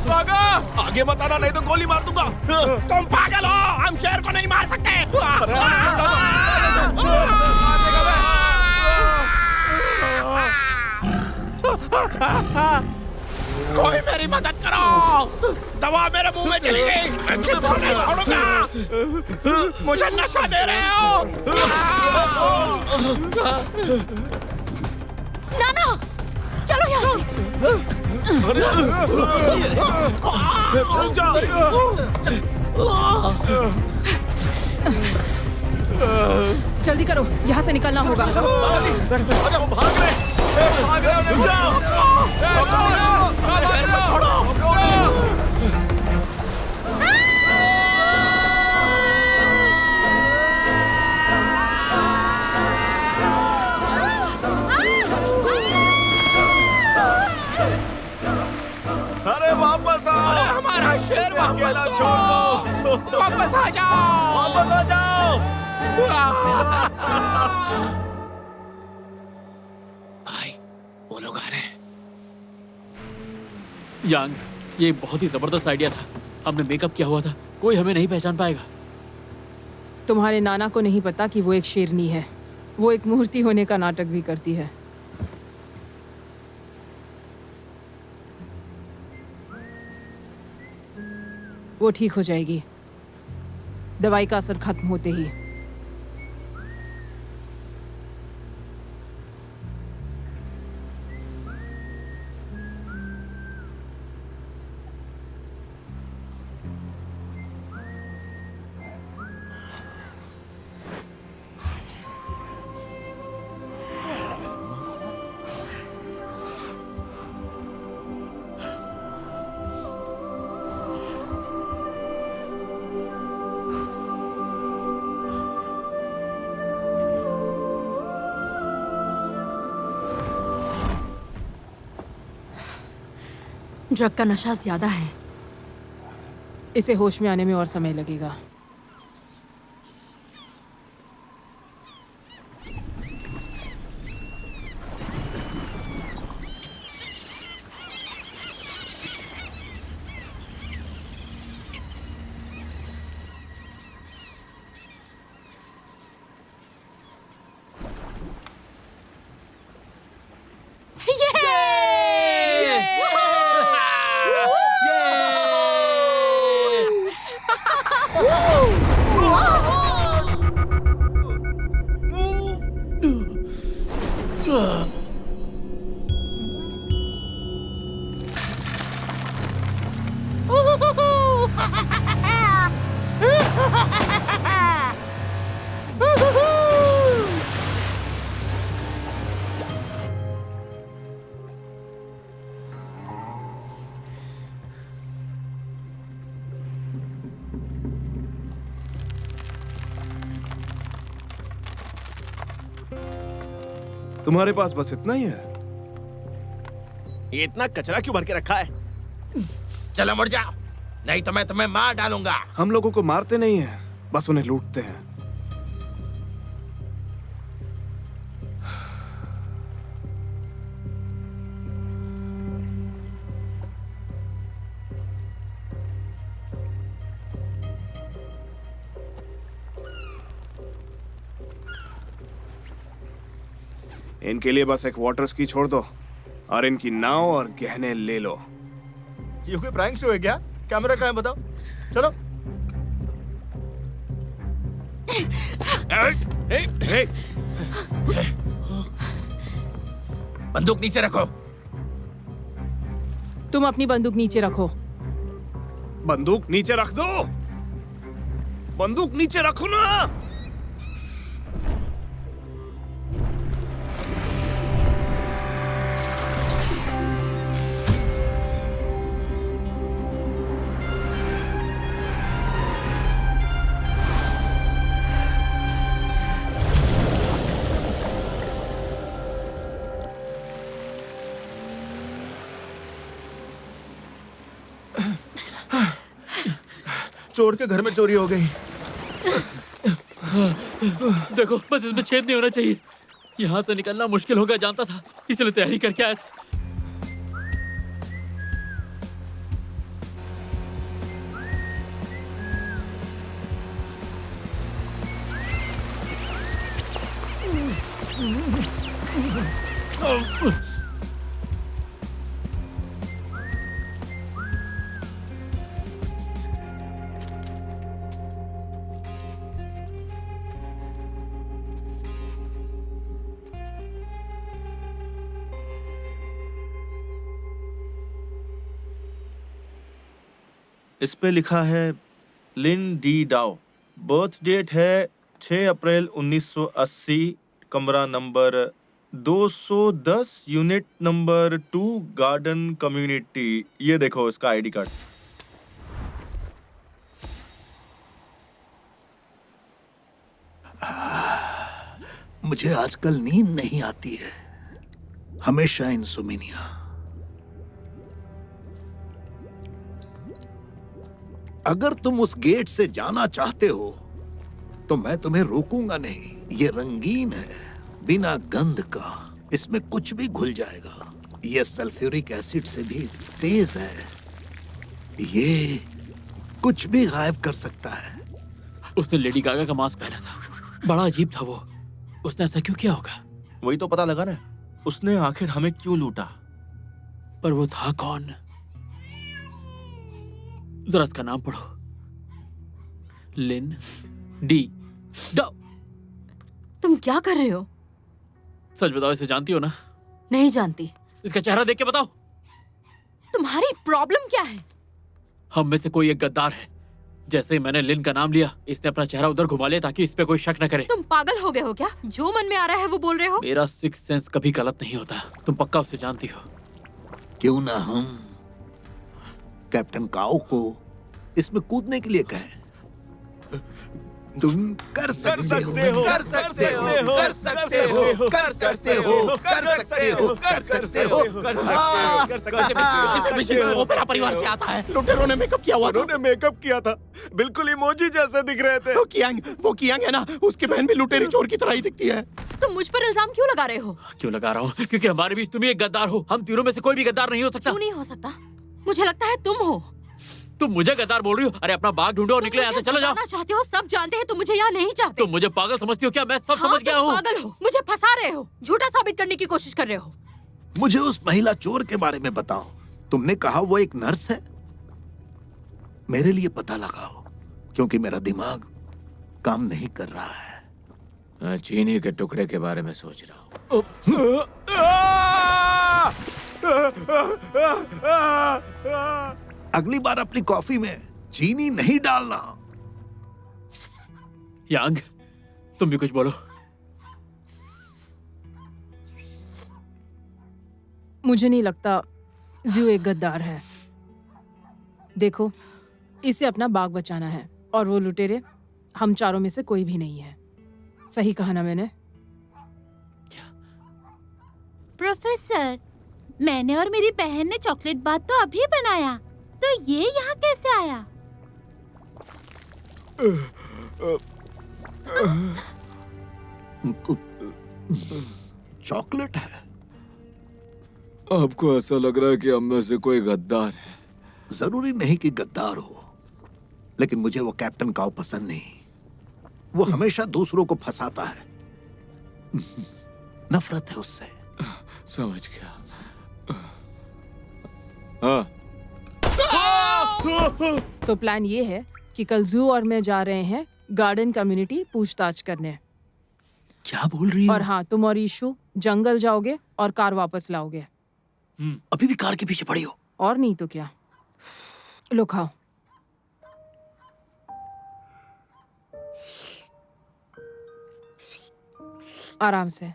भागो। आगे बताना नहीं तो गोली मार दूंगा। तुम पागल हो, हम शेर को नहीं मार सकते। कोई मेरी मदद करो, दवा मेरे मुंह में चली गई, मैं किसको नहीं छोड़ूंगा। मुझे नशा दे रहे हो। नाना, चलो यहाँ से। रुक जाओ। जल्दी करो, यहाँ से निकलना होगा। भाग रहे, रुक जाओ। शहर को छोड़ो। अरे वापस आओ, हमारा शेर अकेला छोड़ दो। वापस आ जाओ, वापस आ जाओ। भाई वो लोग आ रहे हैं। यांग, ये बहुत ही जबरदस्त आइडिया था। हमने मेकअप किया हुआ था, कोई हमें नहीं पहचान पाएगा। तुम्हारे नाना को नहीं पता कि वो एक शेरनी है। वो एक मूर्ति होने का नाटक भी करती है। वो ठीक हो जाएगी, दवाई का असर खत्म होते ही। ड्रग का नशा ज्यादा है। इसे होश में आने में और समय लगेगा। तुम्हारे पास बस इतना ही है? ये इतना कचरा क्यों भर के रखा है? चलो मुड़ जाओ, नहीं तो मैं तुम्हें मार डालूंगा। हम लोगों को मारते नहीं हैं, बस उन्हें लूटते हैं। इनके लिए बस एक वाटर स्की छोड़ दो और इनकी नाव और गहने ले लो। ये कोई प्रैंक शो है क्या? कैमरा कहाँ है बताओ? चलो। बंदूक नीचे रखो। तुम अपनी बंदूक नीचे रखो। बंदूक नीचे रख दो। बंदूक नीचे रखो ना। चोर के घर में चोरी हो गई। देखो, बस इसमें छेद नहीं होना चाहिए। यहाँ से निकलना मुश्किल होगा जानता था, इसलिए तैयारी करके आया था। इस पे लिखा है लिन डी डाओ, बर्थ डेट है 6 अप्रैल 1980, कमरा number 210, unit number 2, garden community. ये देखो इसका आईडी कार्ड। मुझे आजकल नींद नहीं आती है, हमेशा इंसोमिनिया। अगर तुम उस गेट से जाना चाहते हो तो मैं तुम्हें रोकूंगा नहीं। ये रंगीन है, बिना गंध का, इसमें कुछ भी घुल जाएगा। ये सल्फ्यूरिक एसिड से भी तेज है, ये कुछ भी गायब कर सकता है। उसने लेडी गागा का मास्क पहना था, बड़ा अजीब था वो। उसने ऐसा क्यों किया होगा? वही तो पता लगा ना, उसने आखिर हमें क्यों लूटा। पर वो था कौन? जरा इसका नाम पढ़ो। लिन डी डाओ। तुम क्या कर रहे हो? सच बताओ, इसे जानती हो ना? नहीं जानती। इसका चेहरा देख के बताओ। तुम्हारी प्रॉब्लम क्या है? हम में से कोई एक गद्दार है। जैसे ही मैंने लिन का नाम लिया, इसने अपना चेहरा उधर घुमा लिया ताकि इस पे कोई शक न करे। तुम पागल हो गए हो क्या? जो मन में आ रहा है वो बोल रहे हो? मेरा सिक्स सेंस कभी गलत नहीं होता। तुम पक्का उसे जानती हो। क्यों ना हम कैप्टन काओ को इसमें कूदने के लिए कहें। तुम कर सकते हो, कर सकते हो, कर सकते हो, कर सकते हो, कर सकते हो, कर सकते हो, कर सकते हो। वो मेरा परिवार से आता है। लुटेरों ने मेकअप किया हुआ था। उन्होंने मेकअप किया था, बिल्कुल इमोजी जैसे दिख रहे थे। वो कियांग है ना, उसकी बहन भी लुटेरी चोर की तरह ही दिखती है। तुम मुझ पर इल्जाम क्यों लगा रहे हो? क्यों लगा रहा हूँ? क्योंकि हमारे बीच तुम ही एक गद्दार हो। हम तीनों में से कोई भी गद्दार नहीं हो सकता। क्यों नहीं हो सकता? मुझे लगता है तुम हो। तुम मुझे गद्दार बोल रही हो? अरे अपना बाग ढूंढो और निकले यहाँ से, चलो जाओ। चाहते हो, सब जानते हैं तुम मुझे यहाँ नहीं चाहते। तुम मुझे पागल समझती हो क्या? मैं सब समझ गया हूँ। पागल हो, मुझे फंसा रहे हो, झूठा साबित करने की कोशिश कर रहे हो। मुझे उस महिला चोर के बारे में बताओ। तुमने कहा वो एक नर्स है। मेरे लिए पता लगाओ, क्योंकि मेरा दिमाग काम नहीं कर रहा है। मैं चीनी के टुकड़े के बारे में सोच रहा हूँ। अगली बार अपनी कॉफी में चीनी नहीं डालना। यांग, तुम भी कुछ बोलो। मुझे नहीं लगता जू एक गद्दार है। देखो, इसे अपना बाग बचाना है और वो लुटेरे हम चारों में से कोई भी नहीं है। सही कहा ना मैंने? प्रोफेसर, मैंने और मेरी बहन ने चॉकलेट बाथ तो अभी बनाया, तो ये यहाँ कैसे आया? चॉकलेट है? आपको ऐसा लग रहा है कि हम में से कोई गद्दार है? जरूरी नहीं कि गद्दार हो, लेकिन मुझे वो कैप्टन काओ पसंद नहीं। वो हमेशा दूसरों को फंसाता है। नफरत है उससे। समझ गया। हाँ। तो प्लान ये है कि कल जू और मैं जा रहे हैं गार्डन कम्युनिटी पूछताछ करने। क्या बोल रही हो? और हाँ, तुम और ईशु जंगल जाओगे और कार वापस लाओगे। अभी भी कार के पीछे पड़ी हो? और नहीं तो क्या। लो खाओ। आराम से।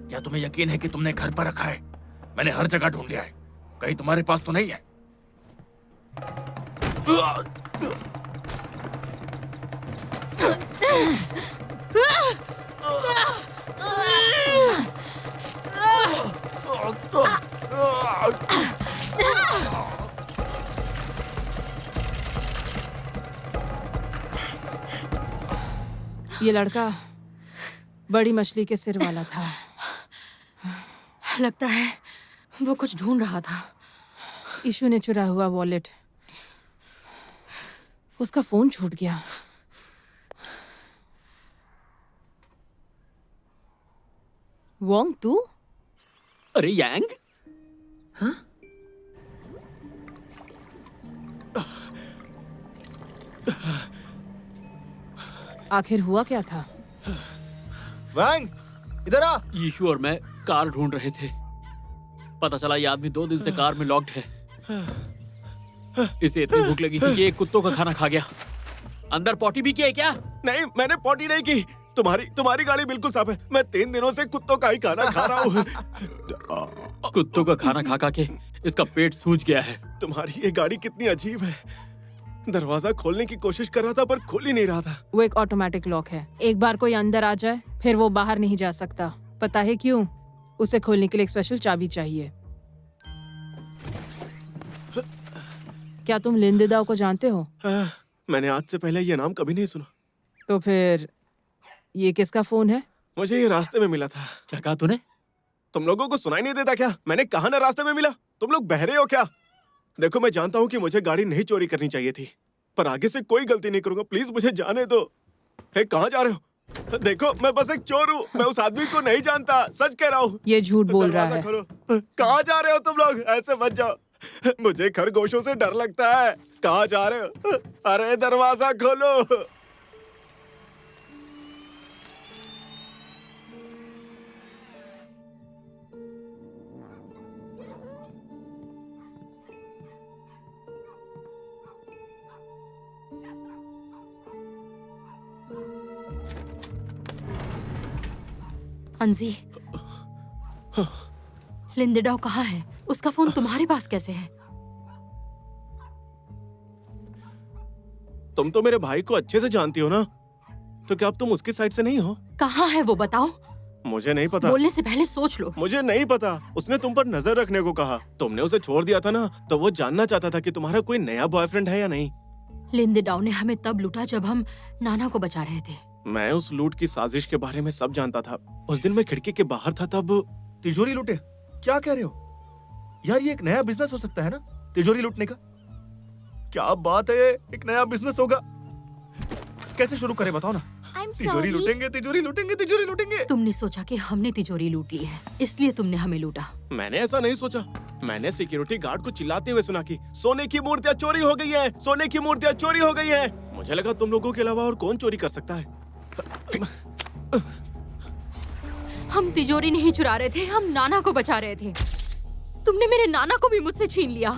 क्या तुम्हें यकीन है कि तुमने घर पर रखा है? मैंने हर जगह ढूंढ लिया है, कहीं तुम्हारे पास तो नहीं है? ये लड़का बड़ी मछली के सिर वाला था। लगता है वो कुछ ढूंढ रहा था। ईशु ने चुरा हुआ वॉलेट, उसका फोन छूट गया। वोंग तू? अरे यांग, आखिर हुआ क्या था? वैंग, इधर आ। यीशु और मैं कार ढूंढ रहे थे। पता चला ये आदमी 2 दिन से कार में लॉक्ड है। इसे इतनी भूख लगी थी कि एक कुत्तों का खाना खा गया। अंदर पॉटी भी किया है क्या? नहीं, मैंने पॉटी नहीं की। तुम्हारी गाड़ी बिल्कुल साफ है। मैं 3 दिनों से कुत्तों का ही खाना खा रहा हूँ। कुत्तों का खाना खा खा के इसका पेट सूज गया है। तुम्हारी ये गाड़ी कितनी अजीब है। दरवाजा खोलने की कोशिश कर रहा था पर खोल ही नहीं रहा था। वो एक ऑटोमेटिक लॉक है। एक बार कोई अंदर आ जाए फिर वो बाहर नहीं जा सकता। पता है क्यों? उसे खोलने के लिए एक स्पेशल चाबी चाहिए। क्या तुम लिंदेदाओ को जानते हो? मैंने आज से पहले ये नाम कभी नहीं सुना। तो फिर ये किसका फोन है? मुझे ये रास्ते में मिला था। क्या कहा तूने? तुम लोगों को सुनाई नहीं देता क्या? मैंने कहा ना रास्ते में मिला। तुम लोग बहरे हो क्या? देखो, मैं जानता हूँ कि मुझे गाड़ी नहीं चोरी करनी चाहिए थी, पर आगे से कोई गलती नहीं करूंगा। प्लीज मुझे जाने दो। हे, कहाँ जा रहे हो? देखो, मैं बस एक चोर हूँ। मैं उस आदमी को नहीं जानता। सच कह रहा हूँ। ये झूठ बोल रहा है। कहाँ जा रहे हो तुम लोग? ऐसे मत जाओ। मुझे खरगोशों से डर लगता है। कहाँ जा रहे हो? अरे दरवाजा खोलो। अंजी, लिंदेडाओ कहाँ है? उसका फोन तुम्हारे पास कैसे है? तुम तो मेरे भाई को अच्छे से जानती हो ना, तो क्या अब तुम उसकी साइड से नहीं हो? कहाँ है वो बताओ। मुझे नहीं पता। बोलने से पहले सोच लो। मुझे नहीं पता। उसने तुम पर नजर रखने को कहा। तुमने उसे छोड़ दिया था ना, तो वो जानना चाहता था कि तुम्हारा कोई नया बॉयफ्रेंड है या नहीं। लिंदेडाओ ने हमें तब लूटा जब हम नाना को बचा रहे थे। मैं उस लूट की साजिश के बारे में सब जानता था। उस दिन मैं खिड़की के बाहर था तब। तिजोरी लूटे? क्या कह रहे हो यार? ये एक नया बिजनेस हो सकता है ना, तिजोरी लूटने का। क्या बात है, एक नया बिजनेस होगा। कैसे शुरू करें बताओ ना। तिजोरी लूटेंगे, तिजोरी लूटेंगे, तिजोरी लूटेंगे। तुमने सोचा कि हमने तिजोरी लूट ली है, इसलिए तुमने हमें लूटा। मैंने ऐसा नहीं सोचा। मैंने सिक्योरिटी गार्ड को चिल्लाते हुए सुना कि सोने की मूर्तियां चोरी हो गई हैं, सोने की मूर्तियां चोरी हो गई हैं। मुझे लगा तुम लोगों के अलावा और कौन चोरी कर सकता है। हम तिजोरी नहीं चुरा रहे थे, हम नाना को बचा रहे थे। तुमने मेरे नाना को भी मुझसे छीन लिया।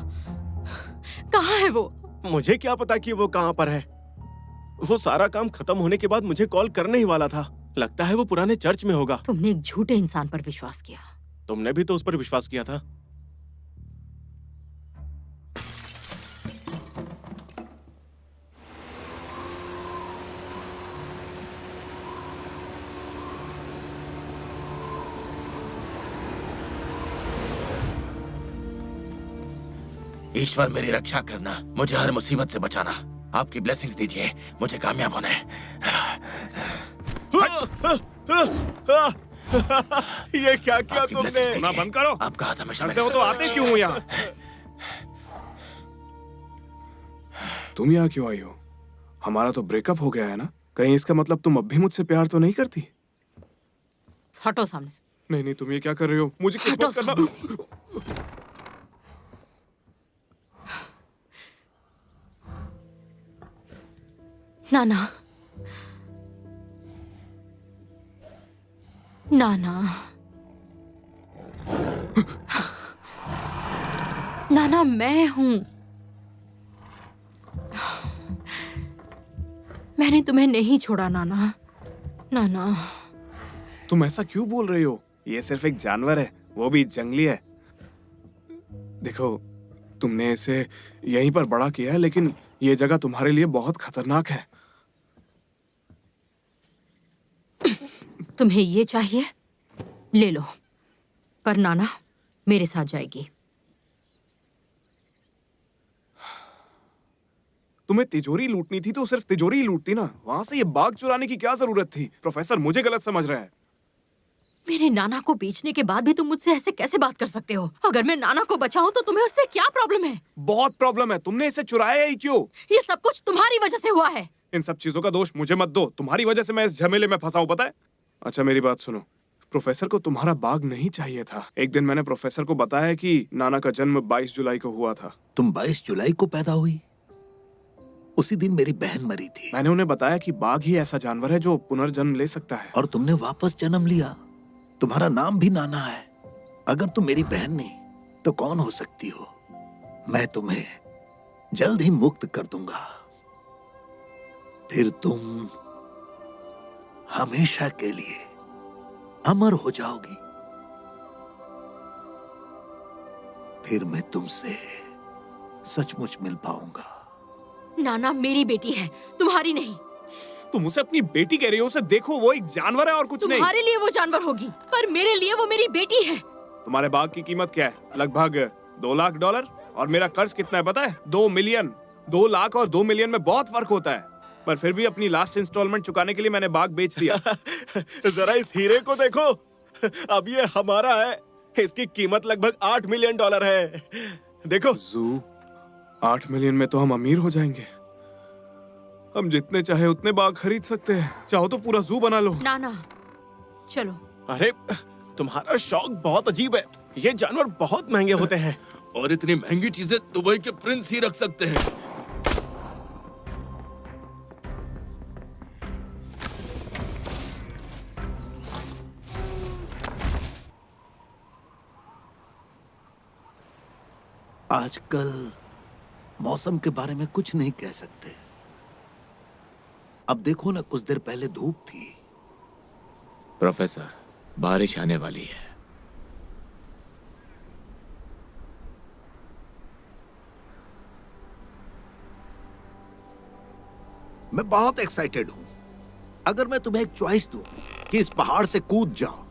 कहाँ है वो? मुझे क्या पता कि वो कहाँ पर है। वो सारा काम खत्म होने के बाद मुझे कॉल करने ही वाला था। लगता है वो पुराने चर्च में होगा। तुमने एक झूठे इंसान पर विश्वास किया। तुमने भी तो उस पर विश्वास किया था। ईश्वर मेरी रक्षा करना, मुझे हर मुसीबत से बचाना। आपकी ब्लेसिंग्स दीजिए, मुझे कामयाब होना है। ये क्या किया तुमने? सुना बंद करो। आप कहा था मैं सड़क तो आते क्यों हो यहाँ? तुम यहाँ क्यों आई हो? हमारा तो ब्रेकअप हो गया है ना। कहीं इसका मतलब तुम अब भी मुझसे प्यार तो नहीं करती? हटो सामने से। नहीं नहीं, तुम ये क्या कर रहे हो? मुझे किस बात करना? नाना, नाना, नाना, मैं हूं। मैंने तुम्हें नहीं छोड़ा नाना। नाना, तुम ऐसा क्यों बोल रही हो? ये सिर्फ एक जानवर है, वो भी जंगली है। देखो, तुमने इसे यहीं पर बड़ा किया है, लेकिन ये जगह तुम्हारे लिए बहुत खतरनाक है। तुम्हें ये चाहिए? ले लो, पर नाना मेरे साथ जाएगी। तुम्हें तिजोरी लूटनी थी तो सिर्फ तिजोरी ही लूटती ना। वहां से ये बाग चुराने की क्या जरूरत थी? प्रोफेसर मुझे गलत समझ रहे हैं। मेरे नाना को बेचने के बाद भी तुम मुझसे ऐसे कैसे बात कर सकते हो? अगर मैं नाना को बचाऊं तो तुम्हें उससे क्या प्रॉब्लम है? बहुत प्रॉब्लम है। तुमने इसे चुराया ही क्यों? ये सब कुछ तुम्हारी वजह से हुआ है। इन सब चीजों का दोष मुझे मत दो। तुम्हारी वजह से मैं इस झमेले में फंसा हूं, पता है? अच्छा मेरी बात सुनो। प्रोफेसर को तुम्हारा बाग नहीं चाहिए था। एक दिन मैंने प्रोफेसर को बताया कि नाना का जन्म 22 जुलाई को हुआ था। तुम 22 जुलाई को पैदा हुई? उसी दिन मेरी बहन मरी थी। मैंने उन्हें बताया कि बाघ ही ऐसा जानवर है जो पुनर्जन्म ले सकता है। और तुमने वापस जन्म लिया। तुम्हारा नाम भी नाना है। अगर तुम मेरी बहन नहीं तो कौन हो सकती हो? मैं तुम्हें जल्द ही मुक्त कर दूंगा। फिर तुम हमेशा के लिए अमर हो जाओगी। फिर मैं तुमसे सचमुच मिल पाऊंगा। नाना मेरी बेटी है, तुम्हारी नहीं। तुम उसे अपनी बेटी कह रही हो? उसे देखो, वो एक जानवर है और कुछ नहीं। तुम्हारे लिए वो जानवर होगी, पर मेरे लिए वो मेरी बेटी है। तुम्हारे बाग की कीमत क्या है? लगभग $2 लाख। और मेरा कर्ज कितना है पता है? 2 मिलियन। 2 लाख और 2 मिलियन में बहुत फर्क होता है। पर फिर भी अपनी लास्ट इंस्टॉलमेंट चुकाने के लिए मैंने बाग बेच दिया। जरा इस हीरे को देखो, अब ये हमारा है। इसकी कीमत लगभग $8 मिलियन है। देखो। जू 8 मिलियन में तो हम अमीर हो जाएंगे। हम जितने चाहे उतने बाग खरीद सकते हैं। चाहो तो पूरा जू बना लो। नाना चलो। अरे तुम्हारा शौक बहुत अजीब है। ये जानवर बहुत महंगे होते हैं। और इतनी महंगी चीजें दुबई के प्रिंस ही रख सकते हैं। आजकल मौसम के बारे में कुछ नहीं कह सकते। अब देखो ना, कुछ देर पहले धूप थी। प्रोफेसर, बारिश आने वाली है। मैं बहुत एक्साइटेड हूं। अगर मैं तुम्हें एक चॉइस दूं कि इस पहाड़ से कूद जाओ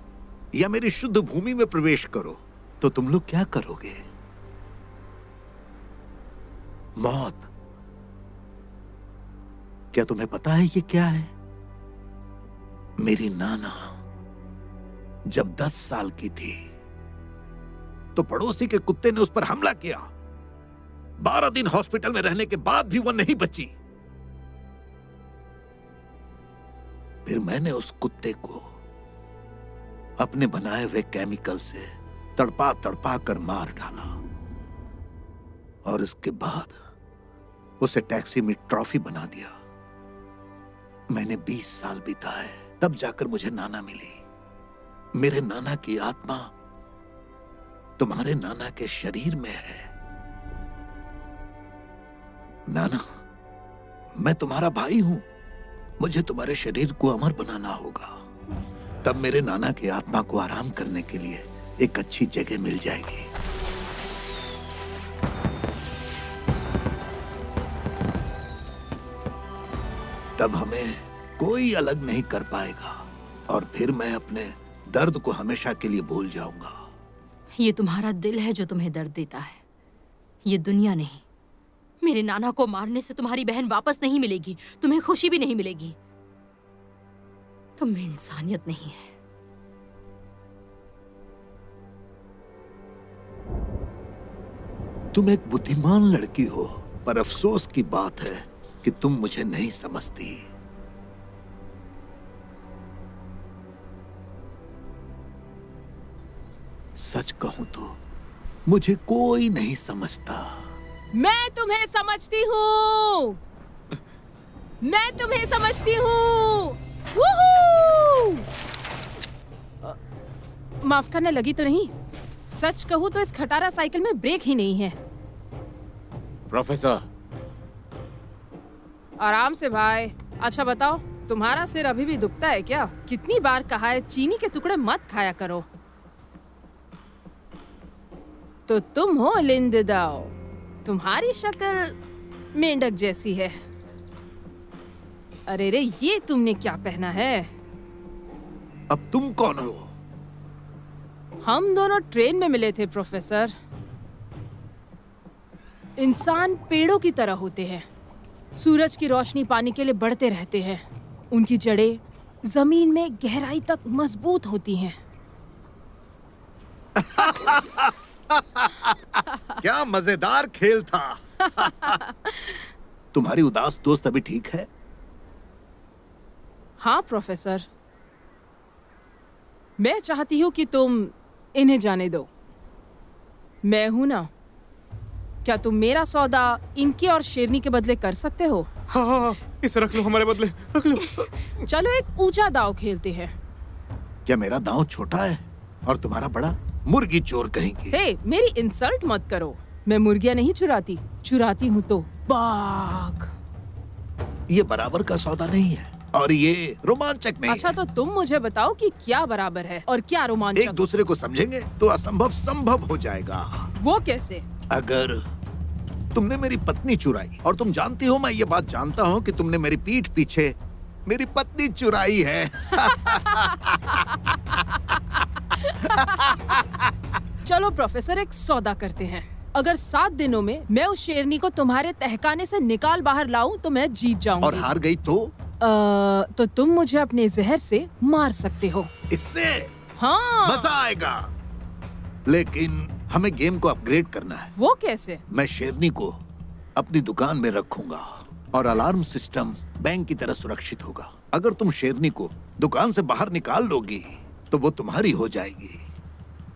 या मेरी शुद्ध भूमि में प्रवेश करो, तो तुम लोग क्या करोगे? मौत। क्या तुम्हें पता है ये क्या है? मेरी नाना जब 10 साल की थी तो पड़ोसी के कुत्ते ने उस पर हमला किया। 12 दिन हॉस्पिटल में रहने के बाद भी वो नहीं बची। फिर मैंने उस कुत्ते को अपने बनाए हुए केमिकल से तड़पा तड़पा कर मार डाला। और इसके बाद उसे टैक्सी में ट्रॉफी बना दिया। मैंने 20 साल बिताए, तब जाकर मुझे नाना मिली। मेरे नाना की आत्मा तुम्हारे नाना के शरीर में है। नाना, मैं तुम्हारा भाई हूं। मुझे तुम्हारे शरीर को अमर बनाना होगा। तब मेरे नाना की आत्मा को आराम करने के लिए एक अच्छी जगह मिल जाएगी। तब हमें कोई अलग नहीं कर पाएगा और फिर मैं अपने दर्द को हमेशा के लिए भूल जाऊंगा। ये तुम्हारा दिल है जो तुम्हें दर्द देता है, ये दुनिया नहीं। मेरे नाना को मारने से तुम्हारी बहन वापस नहीं मिलेगी, तुम्हें खुशी भी नहीं मिलेगी। तुम में इंसानियत नहीं है। तुम एक बुद्धिमान लड़की हो, पर अफसोस की बात है कि तुम मुझे नहीं समझती। सच कहूं तो मुझे कोई नहीं समझता। मैं तुम्हें समझती हूँ। मैं तुम्हें समझती हूँ। माफ करना, लगी तो नहीं? सच कहूँ तो इस खटारा साइकिल में ब्रेक ही नहीं है। प्रोफेसर, आराम से भाई। अच्छा बताओ, तुम्हारा सिर अभी भी दुखता है क्या? कितनी बार कहा है चीनी के टुकड़े मत खाया करो। तो तुम हो लिंड दाओ। तुम्हारी शक्ल मेंढक जैसी है। अरे रे, ये तुमने क्या पहना है? अब तुम कौन हो? हम दोनों ट्रेन में मिले थे प्रोफेसर। इंसान पेड़ों की तरह होते हैं। सूरज की रोशनी पाने के लिए बढ़ते रहते हैं। उनकी जड़ें जमीन में गहराई तक मजबूत होती हैं। क्या मजेदार खेल था। तुम्हारी उदास दोस्त अभी ठीक है? हाँ प्रोफेसर, मैं चाहती हूँ कि तुम इन्हें जाने दो। मैं हूं ना, क्या तुम मेरा सौदा इनके और शेरनी के बदले कर सकते हो? हाँ हाँ हाँ, इसे रख लो, हमारे बदले रख लो। चलो एक ऊंचा दांव खेलते हैं। क्या मेरा दांव छोटा है और तुम्हारा बड़ा? मुर्गी चोर कहेंगे। हे, मेरी इंसल्ट मत करो। मैं मुर्गियां नहीं चुराती, चुराती हूँ तो बाघ। ये बराबर का सौदा नहीं है और ये रोमांचक नहीं अच्छा है। तो तुम मुझे बताओ कि क्या बराबर है और क्या रोमांचक? एक दूसरे को समझेंगे तो असंभव संभव हो जाएगा। वो कैसे? अगर तुमने मेरी पत्नी चुराई और तुम जानती हो मैं ये बात जानता हूँ कि तुमने मेरी पीठ पीछे मेरी पत्नी चुराई है। चलो प्रोफेसर, एक सौदा करते हैं। अगर 7 दिनों में मैं उस शेरनी को तुम्हारे तहखाने से निकाल बाहर लाऊं तो मैं जीत जाऊंगी। और हार गई तो तुम मुझे अपने जहर से मार सकते हो। इससे हाँ, मजा आएगा, लेकिन हमें गेम को अपग्रेड करना है। वो कैसे? मैं शेरनी को अपनी दुकान में रखूंगा और अलार्म सिस्टम बैंक की तरह सुरक्षित होगा। अगर तुम शेरनी को दुकान से बाहर निकाल लोगी तो वो तुम्हारी हो जाएगी।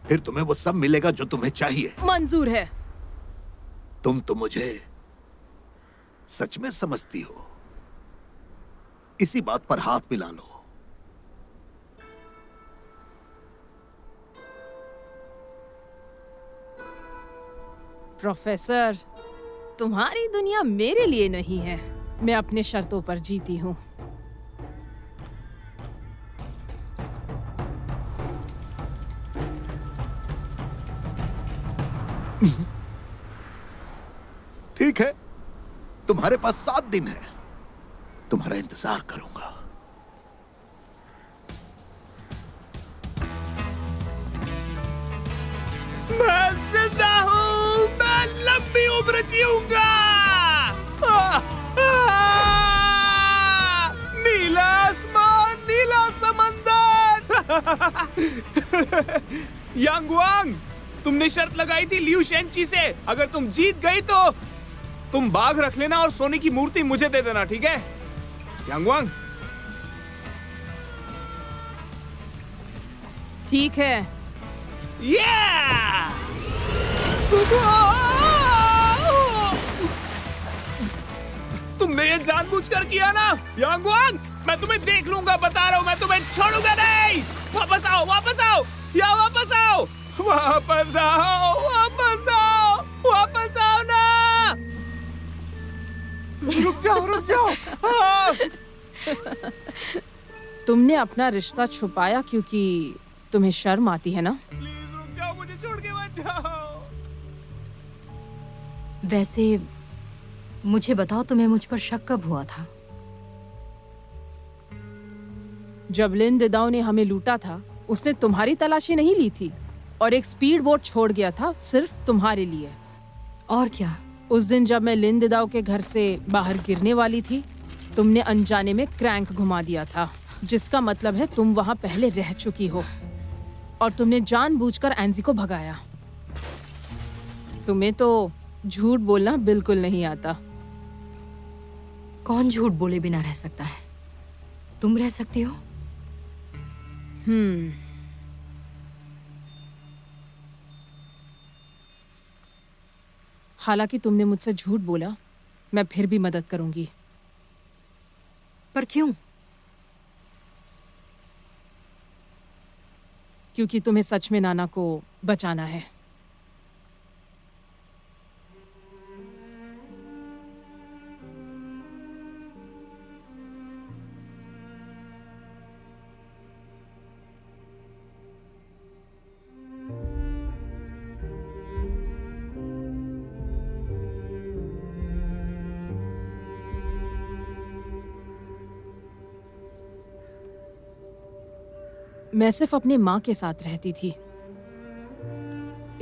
फिर तुम्हें वो सब मिलेगा जो तुम्हें चाहिए। मंजूर है। तुम तो मुझे सच में समझती हो। इसी बात पर हाथ मिला लो। प्रोफेसर, तुम्हारी दुनिया मेरे लिए नहीं है। मैं अपने शर्तों पर जीती हूँ। ठीक है, तुम्हारे पास 7 दिन है। तुम्हारा इंतजार करूंगा। मैं जिंदा हूँ, मैं लंबी उम्र जीऊंगा। नीला आसमान, नीला समंदर। यांगवांग, तुमने शर्त लगाई थी लियू शेंची से। अगर तुम जीत गई तो तुम बाघ रख लेना और सोने की मूर्ति मुझे दे देना, ठीक है यांगवांग? ठीक है। तुमने ये जानबूझकर किया ना यांगवांग? मैं तुम्हें देख लूंगा, बता रहा हूं, मैं तुम्हें छोड़ूंगा नहीं। वापस आओ, वापस आओ, या वापस आओ, वापस आओ, वापस आओ, वापस आओ ना। रुक जाओ, रुक जाओ। तुमने अपना रिश्ता छुपाया क्योंकि तुम्हें शर्म आती है ना? प्लीज रुक जाओ, मुझे छोड़ के मत जाओ। वैसे मुझे बताओ, तुम्हें मुझ पर शक कब हुआ था? जब लिन दिदाओ ने हमें लूटा था, उसने तुम्हारी तलाशी नहीं ली थी और एक स्पीड बोट छोड़ गया था सिर्फ तुम्हारे लिए। और क्या? उस दिन जब मैं लिन दिदाओ के घर से बाहर गिरने वाली थी, तुमने अनजाने में क्रैंक घुमा दिया था, जिसका मतलब है तुम वहां पहले रह चुकी हो और तुमने जानबूझकर एंजी को भगाया। तुम्हें तो झूठ बोलना बिल्कुल नहीं आता। कौन झूठ बोले बिना रह सकता है? तुम रह सकती हो? हालांकि तुमने मुझसे झूठ बोला, मैं फिर भी मदद करूंगी। पर क्यों? क्योंकि तुम्हें सच में नाना को बचाना है। मैं सिर्फ अपने माँ के साथ रहती थी।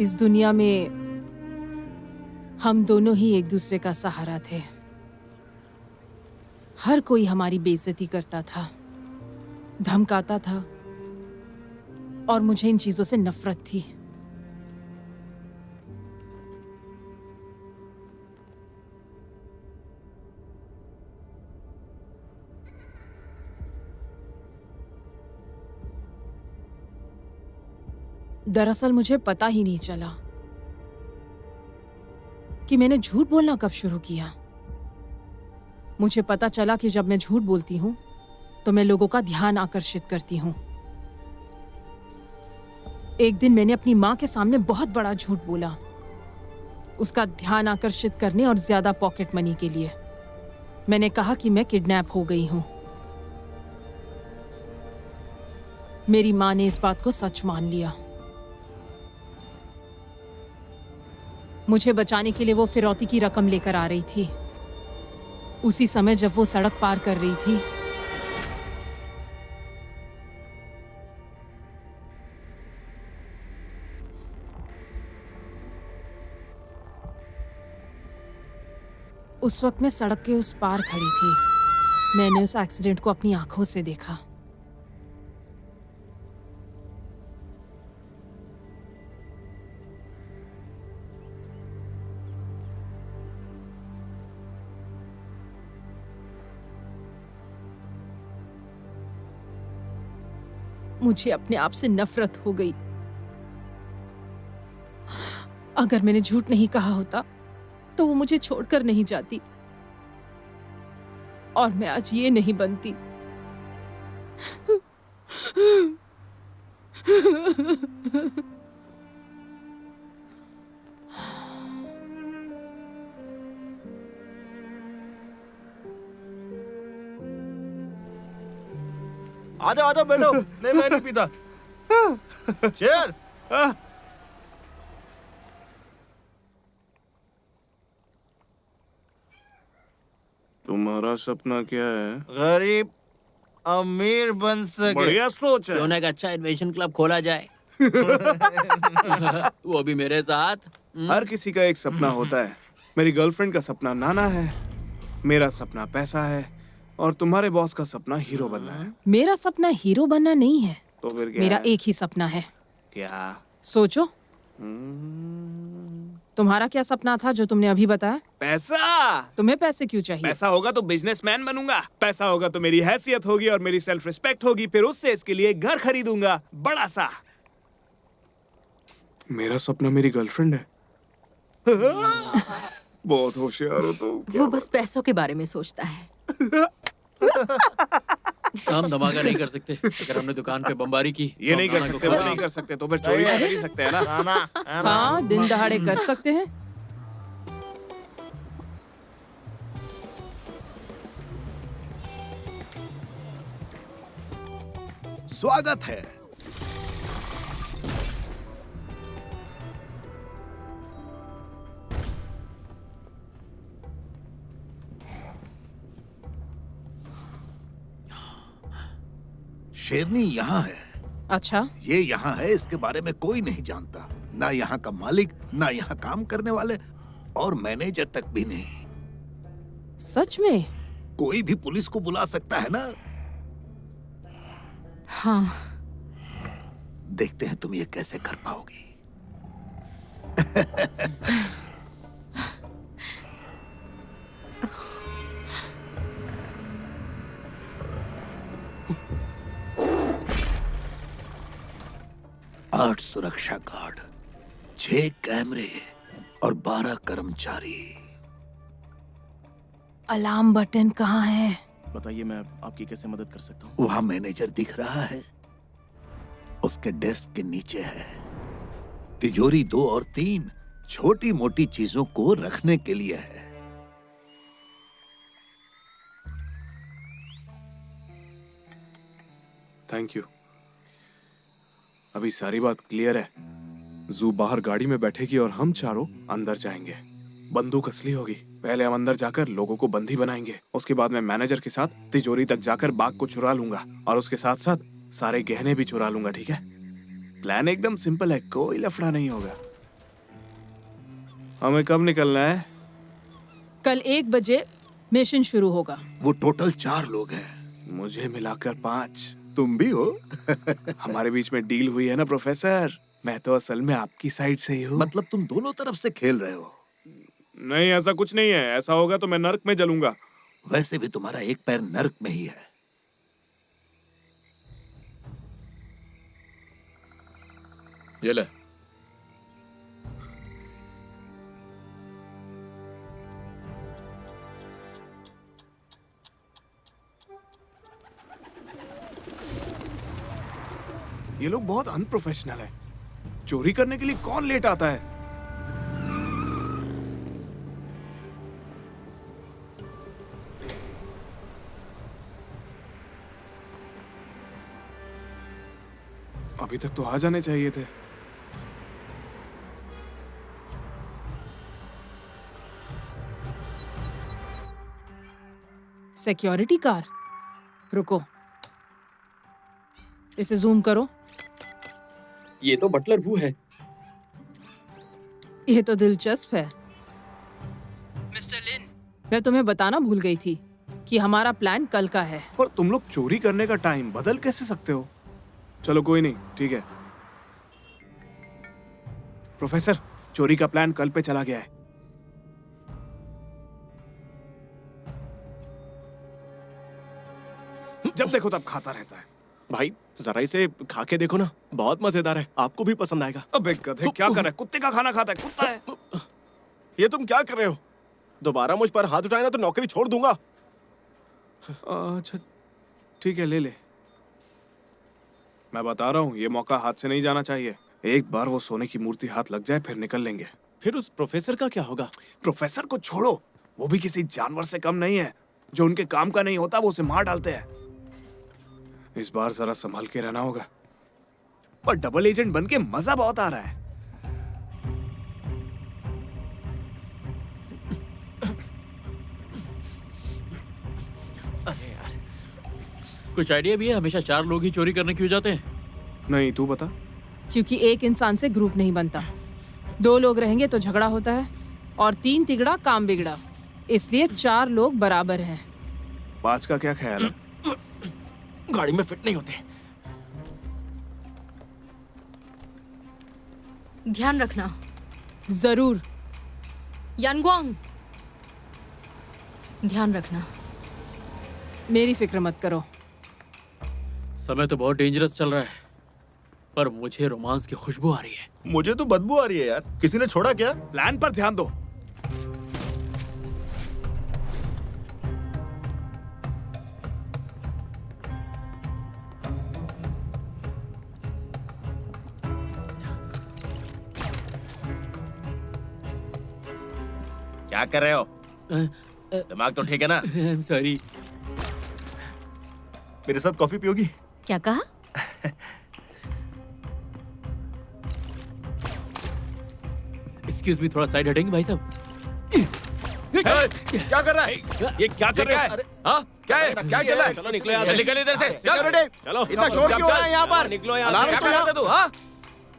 इस दुनिया में हम दोनों ही एक दूसरे का सहारा थे। हर कोई हमारी बेइज्जती करता था, धमकाता था और मुझे इन चीजों से नफरत थी। दरअसल मुझे पता ही नहीं चला कि मैंने झूठ बोलना कब शुरू किया। मुझे पता चला कि जब मैं झूठ बोलती हूँ तो मैं लोगों का ध्यान आकर्षित करती हूँ। एक दिन मैंने अपनी माँ के सामने बहुत बड़ा झूठ बोला, उसका ध्यान आकर्षित करने और ज्यादा पॉकेट मनी के लिए। मैंने कहा कि मैं किडनैप हो गई हूँ। मेरी माँ ने इस बात को सच मान लिया। मुझे बचाने के लिए वो फिरौती की रकम लेकर आ रही थी। उसी समय जब वो सड़क पार कर रही थी, उस वक्त मैं सड़क के उस पार खड़ी थी। मैंने उस एक्सीडेंट को अपनी आंखों से देखा। मुझे अपने आप से नफरत हो गई। अगर मैंने झूठ नहीं कहा होता तो वो मुझे छोड़कर नहीं जाती और मैं आज ये नहीं बनती। आ जाओ बैठो। नहीं, मैं नहीं पीता। चीयर्स। तुम्हारा सपना क्या है? गरीब अमीर बन सके। बढ़िया सोच है। क्यों ना एक अच्छा इन्वेशन क्लब खोला जाए। वो भी मेरे साथ। हर किसी का एक सपना होता है। मेरी गर्लफ्रेंड का सपना नाना है, मेरा सपना पैसा है, और तुम्हारे बॉस का सपना हीरो बनना है। मेरा सपना हीरो बनना नहीं है। तो फिर क्या मेरा है? एक ही सपना है। क्या? सोचो, तुम्हारा क्या सपना था जो तुमने अभी बताया? पैसा। तुम्हें पैसे क्यों चाहिए? पैसा होगा तो बिजनेसमैन बनूंगा, पैसा होगा तो मेरी हैसियत होगी और मेरी सेल्फ रिस्पेक्ट होगी, फिर उससे इसके लिए एक घर खरीदूंगा बड़ा सा। मेरा सपना मेरी गर्लफ्रेंड है। बहुत होशियार हो तुम। वो बस पैसों के बारे में सोचता है। हम धमाका नहीं कर सकते। अगर हमने दुकान पे बमबारी की ये तो नहीं हम कर नाना को सकते, वो खा नहीं कर सकते, तो फिर चोरी तो कर ही सकते हैं ना। हाँ, दिन दहाड़े कर सकते हैं। स्वागत है। शेरनी यहाँ है। अच्छा, ये यहाँ है, इसके बारे में कोई नहीं जानता, ना यहाँ का मालिक, ना यहाँ काम करने वाले, और मैनेजर तक भी नहीं। सच में? कोई भी पुलिस को बुला सकता है ना। हाँ। देखते हैं तुम ये कैसे कर पाओगी। आठ सुरक्षा गार्ड, 6 कैमरे और 12 कर्मचारी। अलार्म बटन कहाँ है? बताइए, मैं आपकी कैसे मदद कर सकता हूँ? वहां मैनेजर दिख रहा है, उसके डेस्क के नीचे है। तिजोरी 2 और 3 छोटी मोटी चीजों को रखने के लिए है। Thank you. अभी सारी बात क्लियर है। जू बाहर गाड़ी में बैठेगी और हम चारों अंदर जाएंगे। बंदूक असली होगी। पहले हम अंदर जाकर लोगों को बंदी बनाएंगे, उसके बाद मैं मैनेजर के साथ तिजोरी तक जाकर बाग को चुरा लूंगा और उसके साथ साथ सारे गहने भी चुरा लूंगा। ठीक है? प्लान एकदम सिंपल है, कोई लफड़ा नहीं होगा। हमें कब निकलना है? कल 1 बजे मिशन शुरू होगा। वो टोटल 4 लोग हैं। मुझे मिलाकर 5। तुम भी हो। हमारे बीच में डील हुई है ना प्रोफेसर। मैं तो असल में आपकी साइड से ही हूँ। मतलब तुम दोनों तरफ से खेल रहे हो। नहीं, ऐसा कुछ नहीं है। ऐसा होगा तो मैं नर्क में जलूंगा। वैसे भी तुम्हारा एक पैर नर्क में ही है। ये ले। ये लोग बहुत अनप्रोफेशनल है। चोरी करने के लिए कौन लेट आता है? अभी तक तो आ जाने चाहिए थे। Security car? रुको, इसे जूम करो। ये तो बटलर वू है। ये तो दिलचस्प है। मिस्टर लिन, मैं तुम्हें बताना भूल गई थी कि हमारा प्लान कल का है। पर तुम लोग चोरी करने का टाइम बदल कैसे सकते हो? चलो कोई नहीं, ठीक है। प्रोफेसर, चोरी का प्लान कल पे चला गया है। जब देखो तब खाता रहता है। भाई जरा इसे खा के देखो ना, बहुत मजेदार है, आपको भी पसंद आएगा। अबे गधे, क्या कर रहा है? कुत्ते का खाना खाता है, कुत्ता है। ये तुम क्या कर रहे हो? दोबारा मुझ पर हाथ उठाए ना तो नौकरी छोड़ दूंगा। अच्छा ठीक है, ले ले। मैं बता रहा हूँ, ये मौका हाथ से नहीं जाना चाहिए। एक बार वो सोने की मूर्ति हाथ लग जाए फिर निकल लेंगे। फिर उस प्रोफेसर का क्या होगा? प्रोफेसर को छोड़ो, वो भी किसी जानवर से कम नहीं है। जो उनके काम का नहीं होता वो उसे मार डालते हैं। इस बार जरा संभल के रहना होगा। पर डबल एजेंट बन के मजा बहुत आ रहा है। अरे यार, कुछ आइडिया भी है हमेशा 4 लोग ही चोरी करने क्यों जाते हैं? नहीं, तू बता। क्योंकि एक इंसान से ग्रुप नहीं बनता। 2 लोग रहेंगे तो झगड़ा होता है, और 3 तिगड़ा काम बिगड़ा। इसलिए 4 लोग बराबर हैं। 5 का क्या ख्याल है? गाड़ी में फिट नहीं होते। ध्यान रखना। जरूर। यानगुआंग, ध्यान रखना। मेरी फिक्र मत करो। समय तो बहुत डेंजरस चल रहा है, पर मुझे रोमांस की खुशबू आ रही है। मुझे तो बदबू आ रही है यार। किसी ने छोड़ा क्या? प्लान पर ध्यान दो। क्या कर रहे हो? दिमाग तो ठीक है ना? I'm sorry। मेरे साथ कॉफी पियोगी? क्या कहा? एक्सक्यूज मी, थोड़ा साइड हटेंगे भाई साहब? क्या कर रहा है? ये क्या कर रहा है? हाँ, क्या है? क्या चल रहा है? चलो निकलो यहाँ से। निकल इधर से। सिक्योरिटी, चलो, इतना शोर क्यों हो रहा है यहाँ पर? निकलो यहाँ अलार्म से। क्यों लगाते तू? हाँ?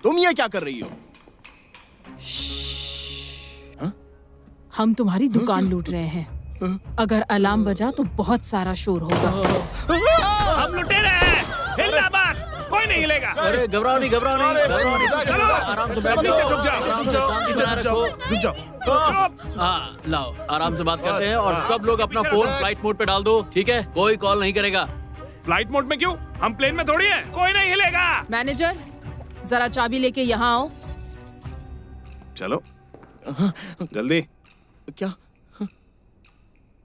तुम ये क्या कर रही हो? हम तुम्हारी दुकान लूट रहे हैं। अगर अलार्म बजा तो बहुत सारा शोर होगा। हम लुटेरे हैं। हिलना मत, कोई नहीं हिलेगा। अरे घबराओ नहीं, घबराओ नहीं, घबराओ नहीं। चलो, आराम से सब बैठो। नीचे झुक जाओ। आराम से शांति बनाए रखो। झुक जाओ। चुप। हाँ, लाओ, आराम से बात करते हैं। और सब लोग अपना फोन फ्लाइट मोड पे डाल दो, ठीक है? कोई कॉल नहीं करेगा। फ्लाइट मोड में क्यों? हम प्लेन में थोड़ी है। कोई नहीं हिलेगा। मैनेजर, जरा चाबी लेके यहाँ आओ। चलो जल्दी। क्या?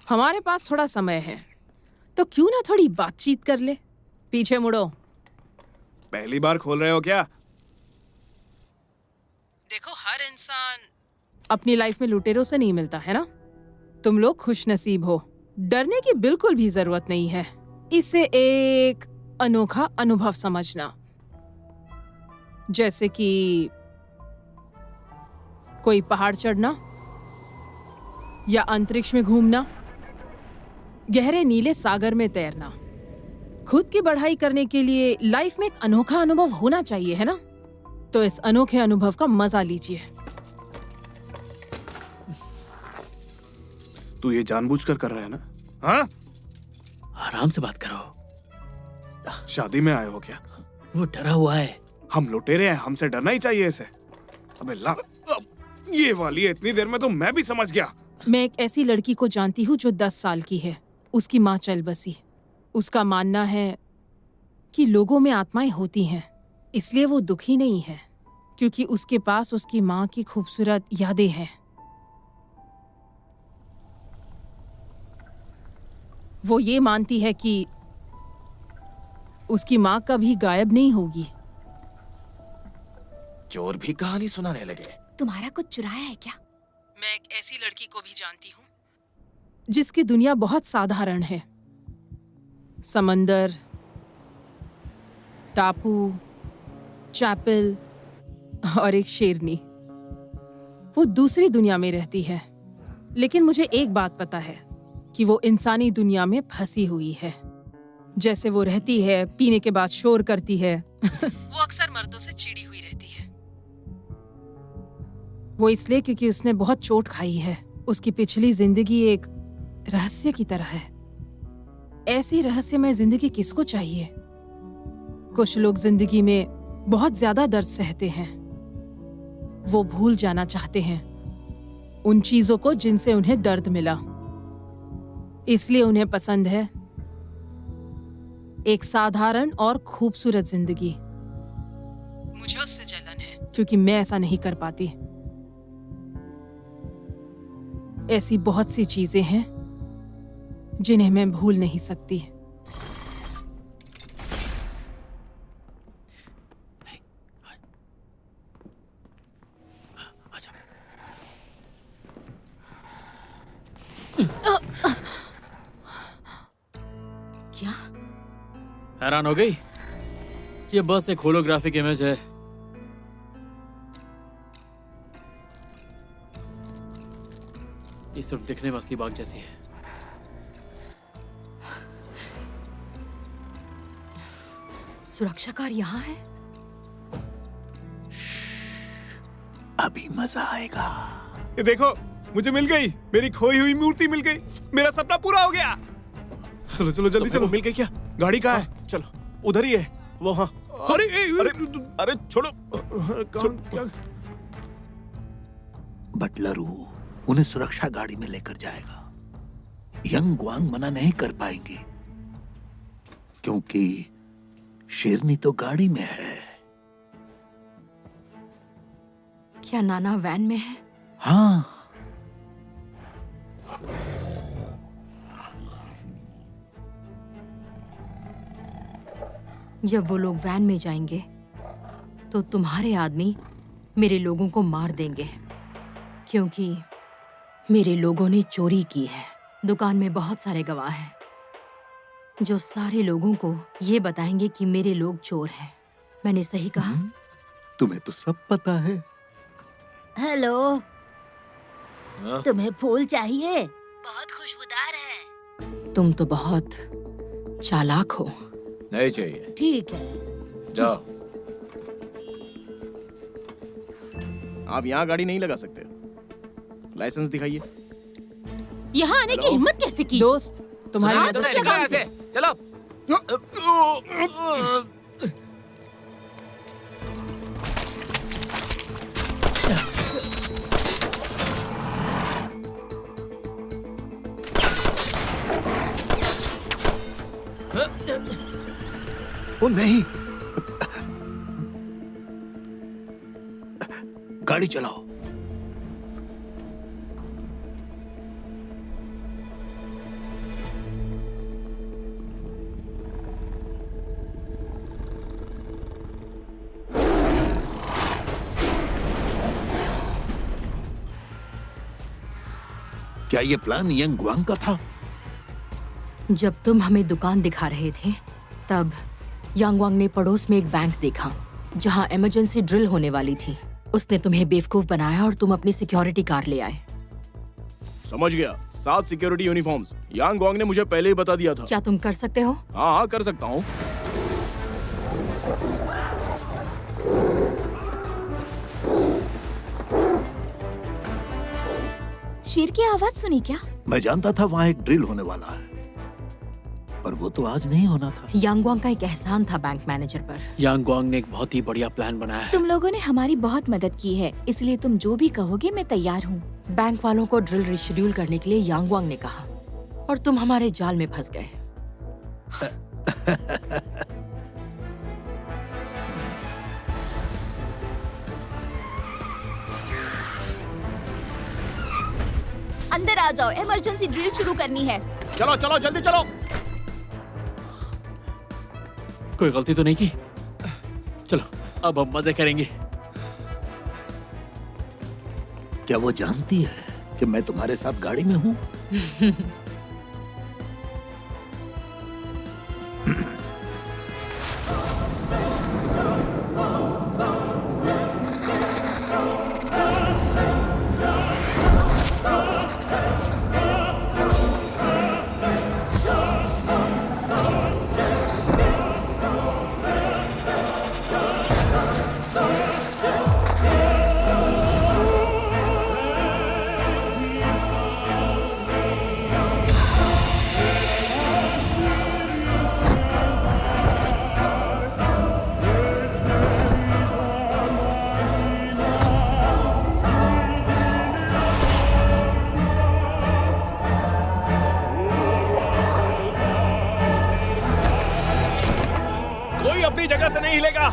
हमारे पास थोड़ा समय है, तो क्यों ना थोड़ी बातचीत कर ले। पीछे मुड़ो। पहली बार खोल रहे हो क्या? देखो, हर इंसान अपनी लाइफ में लुटेरों से नहीं मिलता है ना। तुम लोग खुश नसीब हो। डरने की बिल्कुल भी जरूरत नहीं है। इसे एक अनोखा अनुभव समझना, जैसे कि कोई पहाड़ चढ़ना, या अंतरिक्ष में घूमना, गहरे नीले सागर में तैरना। खुद की बढ़ाई करने के लिए लाइफ में एक अनोखा अनुभव होना चाहिए, है ना? तो इस अनोखे अनुभव का मजा लीजिए। तू ये जानबूझकर कर रहा है ना? हाँ? आराम से बात करो। शादी में आए हो क्या? वो डरा हुआ है। हम लुटेरे हैं, हमसे डरना ही चाहिए इसे। अबे ला, ये वाली है। इतनी देर में तो मैं भी समझ गया। मैं एक ऐसी लड़की को जानती हूँ जो 10 साल की है। उसकी माँ चल बसी। उसका मानना है कि लोगों में आत्माएं होती हैं, इसलिए वो दुखी नहीं है। क्योंकि उसके पास उसकी माँ की खूबसूरत यादें हैं। वो ये मानती है कि उसकी माँ कभी गायब नहीं होगी। चोर भी कहानी सुनाने लगे। तुम्हारा कुछ चुराया है क्या? मैं एक ऐसी लड़की को भी जानती हूँ जिसकी दुनिया बहुत साधारण है। समंदर, टापू, चैपल और एक शेरनी। वो दूसरी दुनिया में रहती है, लेकिन मुझे एक बात पता है कि वो इंसानी दुनिया में फंसी हुई है। जैसे वो रहती है, पीने के बाद शोर करती है। वो अक्सर मर्दों से चिड़ी हुई रहती है। वो इसलिए क्योंकि उसने बहुत चोट खाई है। उसकी पिछली जिंदगी एक रहस्य की तरह है। ऐसी रहस्यमय जिंदगी किसको चाहिए? कुछ लोग जिंदगी में बहुत ज्यादा दर्द सहते हैं। वो भूल जाना चाहते हैं उन चीजों को जिनसे उन्हें दर्द मिला। इसलिए उन्हें पसंद है एक साधारण और खूबसूरत जिंदगी। मुझे उससे जलन है क्योंकि मैं ऐसा नहीं कर पाती। ऐसी बहुत सी चीजें हैं जिन्हें मैं भूल नहीं सकती। क्या? हैरान हो गई? ये बस एक होलोग्राफिक इमेज है। ये सिर्फ दिखने में असली बाग जैसी है। सुरक्षाकार यहाँ है? अभी मजा आएगा। ये देखो, मुझे मिल गई, मेरी खोई हुई मूर्ति मिल गई। मेरा सपना पूरा हो गया। चलो चलो जल्दी चलो। मिल गई क्या? गाड़ी कहाँ है? चलो, उधर ही है वो। हाँ, अरे अरे छोड़ो। क्या? बटलरू उन्हें सुरक्षा गाड़ी में लेकर जाएगा। यंग ग्वांग मना नहीं कर पाएंगे क्योंकि शेरनी तो गाड़ी में है। क्या नाना वैन में है? हाँ। जब वो लोग वैन में जाएंगे तो तुम्हारे आदमी मेरे लोगों को मार देंगे, क्योंकि मेरे लोगों ने चोरी की है। दुकान में बहुत सारे गवाह हैं जो सारे लोगों को ये बताएंगे कि मेरे लोग चोर हैं। मैंने सही कहा? तुम्हें तो सब पता है। हेलो, तुम्हें फूल चाहिए? बहुत खुशबूदार है। तुम तो बहुत चालाक हो। नहीं चाहिए। ठीक है, जाओ। आप यहाँ गाड़ी नहीं लगा सकते। लाइसेंस दिखाइए। यहाँ आने की हिम्मत कैसे की? दोस्त, तुम्हारी मदद ऐसे चलो। ओ नहीं, गाड़ी चलाओ। क्या ये प्लान यंग ग्वांग का था? जब तुम हमें दुकान दिखा रहे थे तब यांगवांग ने पड़ोस में एक बैंक देखा जहां इमरजेंसी ड्रिल होने वाली थी। उसने तुम्हें बेवकूफ बनाया और तुम अपनी सिक्योरिटी कार ले आए। समझ गया। 7 सिक्योरिटी यूनिफॉर्म्स। यांग ग्वांग ने मुझे पहले ही बता दिया था। क्या तुम कर सकते हो? हाँ हाँ, कर सकता हूँ। शेर की आवाज सुनी क्या? मैं जानता था वहाँ एक ड्रिल होने वाला है, पर वो तो आज नहीं होना था। यांगवांग का एक एहसान था बैंक मैनेजर पर। यांगवांग ने एक बहुत ही बढ़िया प्लान बनाया है। तुम लोगों ने हमारी बहुत मदद की है, इसलिए तुम जो भी कहोगे मैं तैयार हूँ। बैंक वालों को ड्रिल रिशेड्यूल करने के लिए यांगवांग ने कहा और तुम हमारे जाल में फंस गए। अंदर आ जाओ, इमरजेंसी ड्रिल शुरू करनी है। चलो चलो जल्दी चलो। कोई गलती तो नहीं की? चलो अब हम मजे करेंगे। क्या वो जानती है कि मैं तुम्हारे साथ गाड़ी में हूँ? अपनी जगह से नहीं हिलेगा।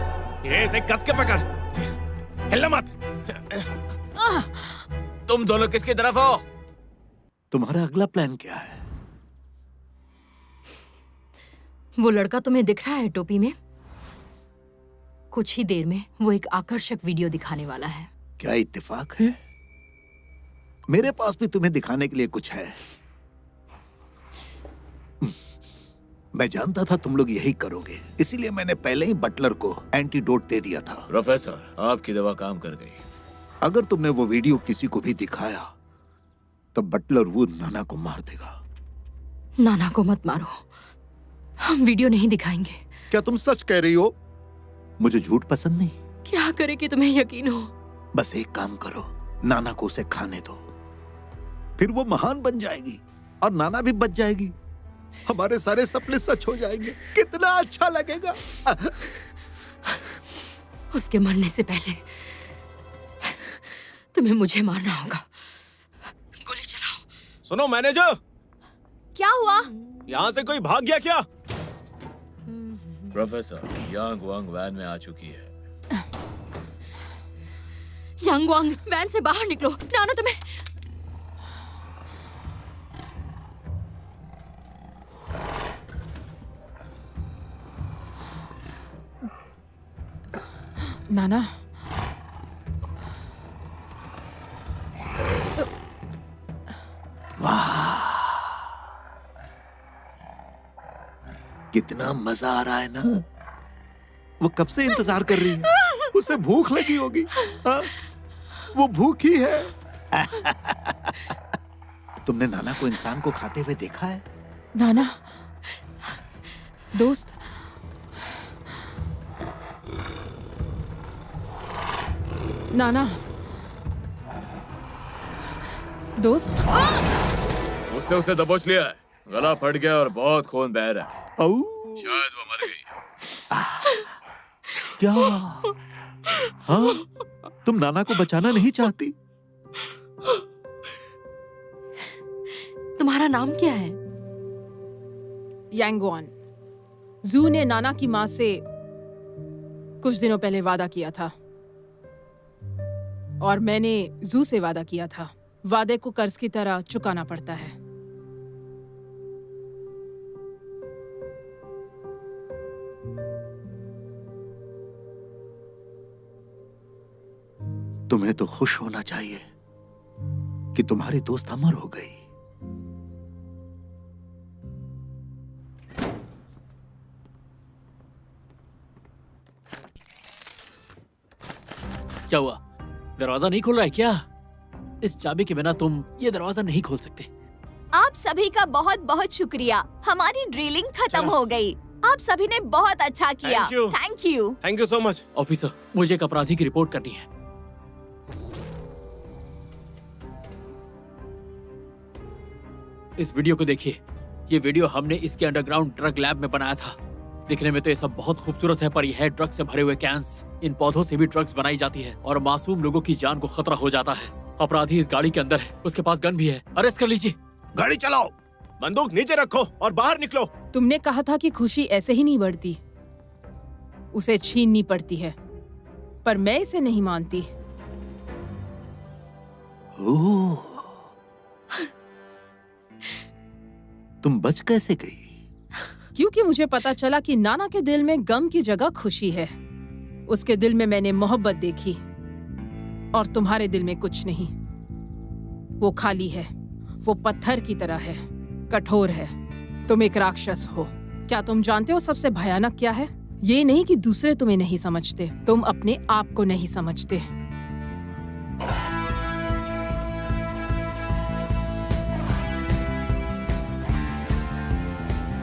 ये इसे कस के पकड़, हिलना मत। तुम दोनों किसकी तरफ हो? तुम्हारा अगला प्लान क्या है? वो लड़का तुम्हें दिख रहा है टोपी में? कुछ ही देर में वो एक आकर्षक वीडियो दिखाने वाला है। क्या इत्तेफाक है? मेरे पास भी तुम्हें दिखाने के लिए कुछ है। मैं जानता था तुम लोग यही करोगे, इसीलिए मैंने पहले ही बटलर को एंटीडोट दे दिया था। प्रोफेसर, आपकी दवा काम कर गई। अगर तुमने वो वीडियो किसी को भी दिखाया तब बटलर वो नाना को मार देगा। नाना को मत मारो, हम वीडियो नहीं दिखाएंगे। क्या तुम सच कह रही हो? मुझे झूठ पसंद नहीं। क्या करे कि तुम्हें यकीन हो? बस एक काम करो, नाना को उसे खाने दो, फिर वो महान बन जाएगी और नाना भी बच जाएगी। हमारे सारे सपने सच हो जाएंगे। कितना अच्छा लगेगा। उसके मरने से पहले तुम्हें मुझे मारना होगा। गोली चलाओ। सुनो मैनेजर। क्या हुआ? यहाँ से कोई भाग गया क्या? प्रोफेसर, यांग वांग वैन में आ चुकी है। यांग वांग, वैन से बाहर निकलो। नाना तुम्हें। नाना, वाह, कितना मजा आ रहा है ना। वो कब से इंतजार कर रही है। उसे भूख लगी होगी। हाँ? वो भूखी है। तुमने नाना को इंसान को खाते हुए देखा है? नाना, दोस्त, नाना, दोस्त। उसने उसे दबोच लिया है, गला फट गया और बहुत खून बह रहा है। शायद वो मर गई। क्या? हाँ? तुम नाना को बचाना नहीं चाहती? तुम्हारा नाम क्या है? यांगवान। जू ने नाना की माँ से कुछ दिनों पहले वादा किया था और मैंने जू से वादा किया था। वादे को कर्ज की तरह चुकाना पड़ता है। तुम्हें तो खुश होना चाहिए कि तुम्हारी दोस्त अमर हो गई। क्या हुआ? दरवाजा नहीं खुल रहा है क्या? इस चाबी के बिना तुम ये दरवाजा नहीं खोल सकते। आप सभी का बहुत बहुत शुक्रिया। हमारी ड्रिलिंग खत्म हो गई। आप सभी ने बहुत अच्छा किया। Thank you. Thank you so much. Officer, मुझे एक अपराधी की रिपोर्ट करनी है। इस वीडियो को देखिए। ये वीडियो हमने इसके अंडरग्राउंड ड्रग लैब में बनाया था। दिखने में तो ये सब बहुत खूबसूरत है, पर यह है ड्रग्स से भरे हुए कैंस। इन पौधों से भी ड्रग्स बनाई जाती है और मासूम लोगों की जान को खतरा हो जाता है। अपराधी इस गाड़ी के अंदर है, उसके पास गन भी है। अरेस्ट कर लीजिए। गाड़ी चलाओ। बंदूक नीचे रखो और बाहर निकलो। तुमने कहा था कि खुशी ऐसे ही नहीं बढ़ती, उसे छीननी पड़ती है, पर मैं इसे नहीं मानती। ओह, तुम बच कैसे गई? क्योंकि मुझे पता चला कि नाना के दिल में गम की जगह खुशी है। उसके दिल में मैंने मोहब्बत देखी और तुम्हारे दिल में कुछ नहीं। वो खाली है, वो पत्थर की तरह है, कठोर है। तुम एक राक्षस हो। क्या तुम जानते हो सबसे भयानक क्या है? ये नहीं कि दूसरे तुम्हें नहीं समझते, तुम अपने आप को नहीं समझते।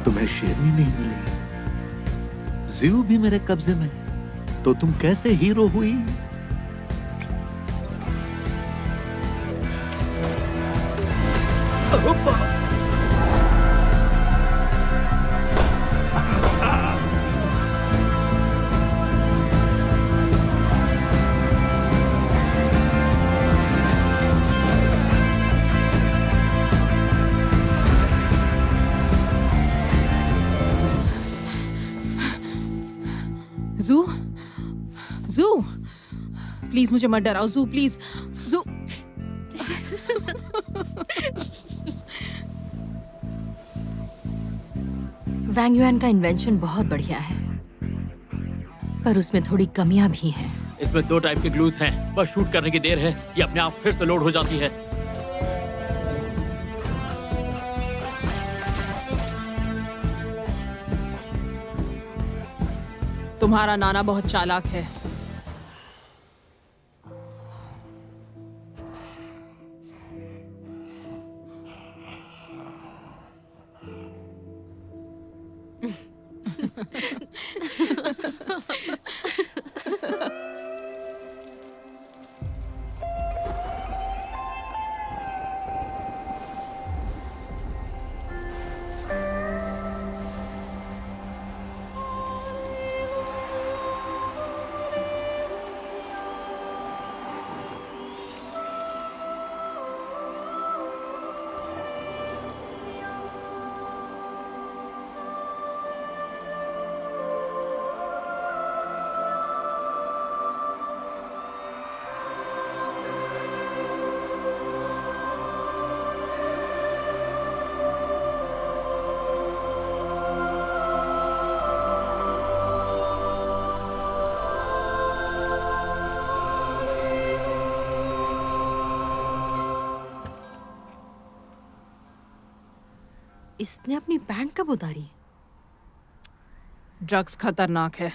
तुम्हें शेरनी नहीं मिली, ज़ू भी मेरे कब्जे में, तो तुम कैसे हीरो हुई? ज़ू, ज़ू, प्लीज मुझे मत डराओ। Zhu please, Zhu. Wang Yuan का इन्वेंशन बहुत बढ़िया है, पर उसमें थोड़ी कमियां भी हैं। इसमें 2 टाइप के ग्लूज हैं, बस शूट करने की देर है, ये अपने आप फिर से लोड हो जाती है। तुम्हारा नाना बहुत चालाक है। इसने अपनी पैंट कब उतारी? ड्रग्स खतरनाक है।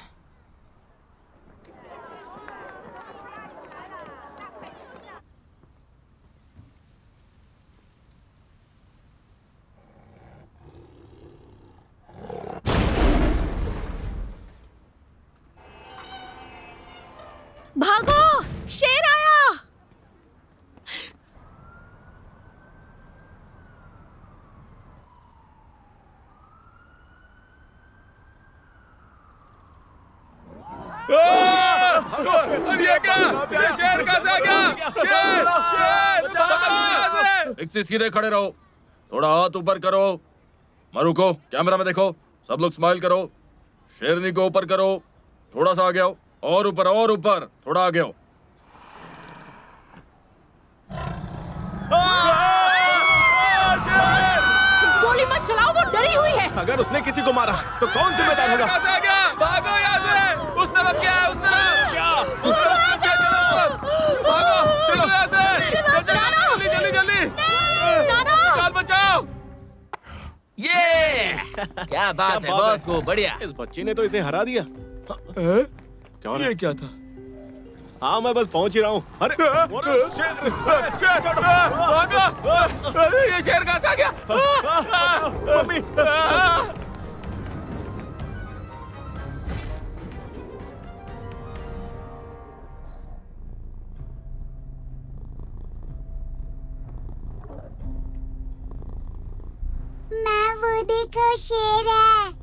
भागो, शेर आया। ये क्या? ये शेर कैसे आ गया? शेर! शेर! एक से सीधे खड़े रहो, थोड़ा हाथ ऊपर करो, रुको, कैमरा में देखो, सब लोग स्माइल करो, शेरनी को ऊपर करो, थोड़ा सा आगे आओ, और ऊपर, थोड़ा आगे आओ। गोली मत चलाओ, वो डरी हुई है। अगर उसने किसी को मारा तो कौन जिम्मेदार होगा? कैसे आ गया? भागो यहाँ से! उस तरफ क्या है? उस तरफ क्या? उस तरफ चलो! भागो! चलो यहाँ से! जल्दी! जान बचाओ! ये क्या बात है, बहुत खूब, बढ़िया। इस बच्चे ने तो इसे हरा दिया। क्या ये क्या था? हाँ, मैं बस पहुंच ही रहा हूँ। अरे भागो! ये शेर कहाँ से आ गया? मम्मी! मैं वो देखो शेर है।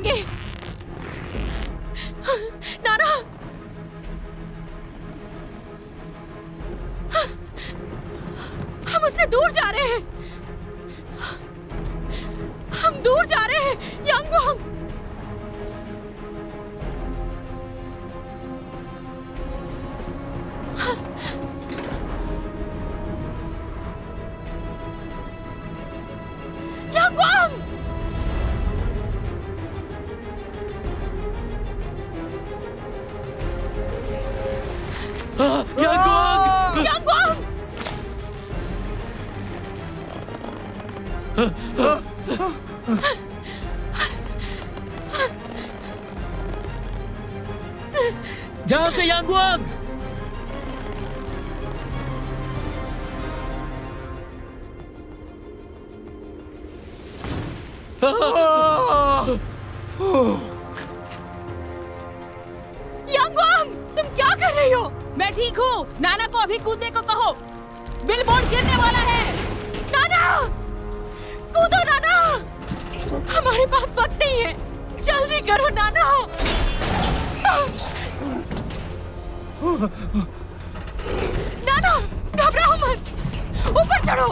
मिलेंगे। नाना, हम उससे दूर जा रहे हैं। हम दूर जा रहे हैं यांगवांग। यांगवांग! यांगवांग! यांगवांग! ध्यान से यांगवांग! यांगवांग, तुम क्या कर रही हो? मैं ठीक हूँ। नाना को अभी कूदने को कहो। बिलबोर्ड गिरने वाला है। नाना, कूदो नाना। हमारे पास वक्त नहीं है, जल्दी करो नाना। नाना, घबराओ मत, ऊपर चढ़ो।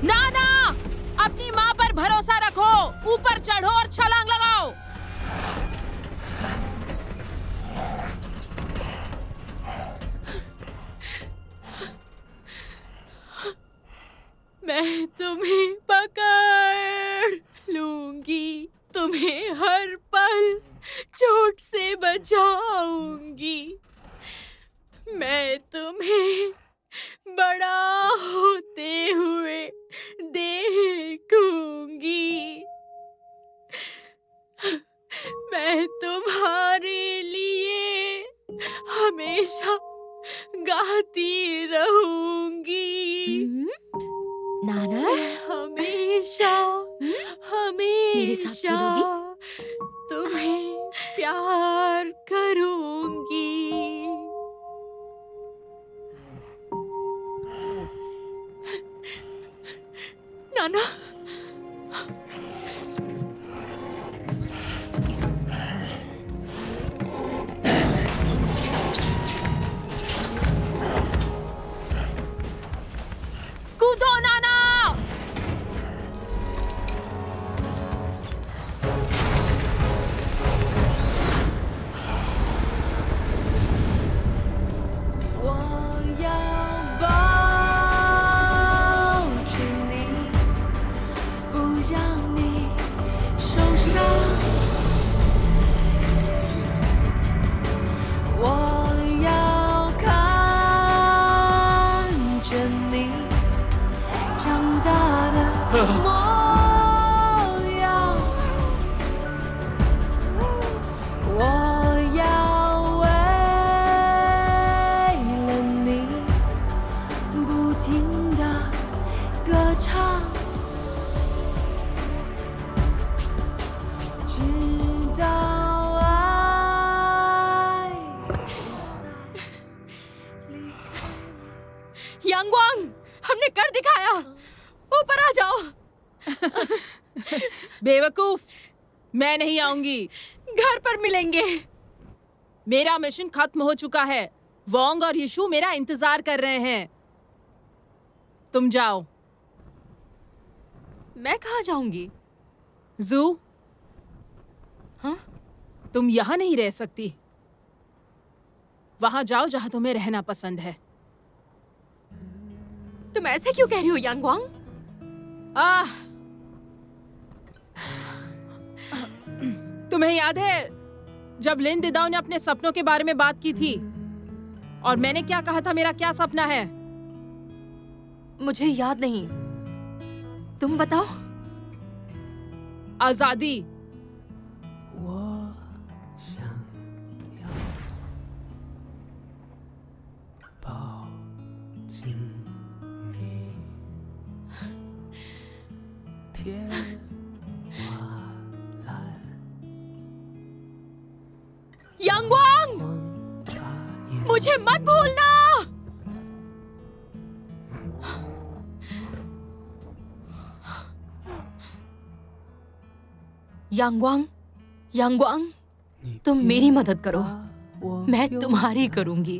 नाना, अपनी माँ पर भरोसा रखो। ऊपर चढ़ो और छलांग लगाओ। मैं तुम्हें पकड़ लूंगी, तुम्हें हर पल चोट से बचाऊंगी। मैं तुम्हें बड़ा होते हुए देखूंगी। मैं तुम्हारे लिए हमेशा गाती रहूंगी। नाना, हमेशा मेरे साथ हमेशा खेलोगी? तुम्हें प्यार करूंगी। नाना, कूदो नाना। यांगवांग, हमने कर दिखाया। ऊपर आ जाओ। बेवकूफ, मैं नहीं आऊंगी। घर पर मिलेंगे। मेरा मिशन खत्म हो चुका है। वोंग और यीशु मेरा इंतजार कर रहे हैं। तुम जाओ। मैं कहाँ जाऊंगी? जू, हाँ? तुम यहाँ नहीं रह सकती। वहां जाओ जहां तुम्हें रहना पसंद है। तुम ऐसे क्यों कह रही हो यांगवांग? तुम्हें याद है जब लिन दिदाओ ने अपने सपनों के बारे में बात की थी और मैंने क्या कहा था मेरा क्या सपना है? मुझे याद नहीं, तुम बताओ। आजादी। यांगवांग! मुझे मत भूलना। यांगवांग, यांगवांग, तुम मेरी मदद करो, मैं तुम्हारी करूंगी।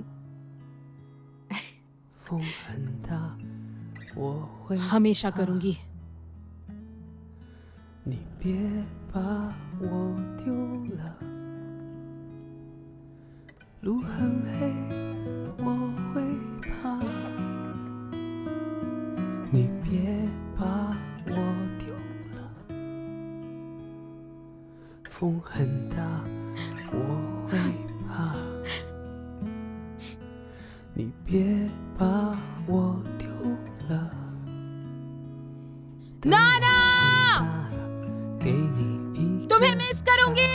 हमेशा करूंगी। 你别把我丢了，路很黑，我会怕。你别把我丢了，风很大，我会怕。你别把我丢了。 नाना, 给你一个 तुम्हें मिस करूंगी।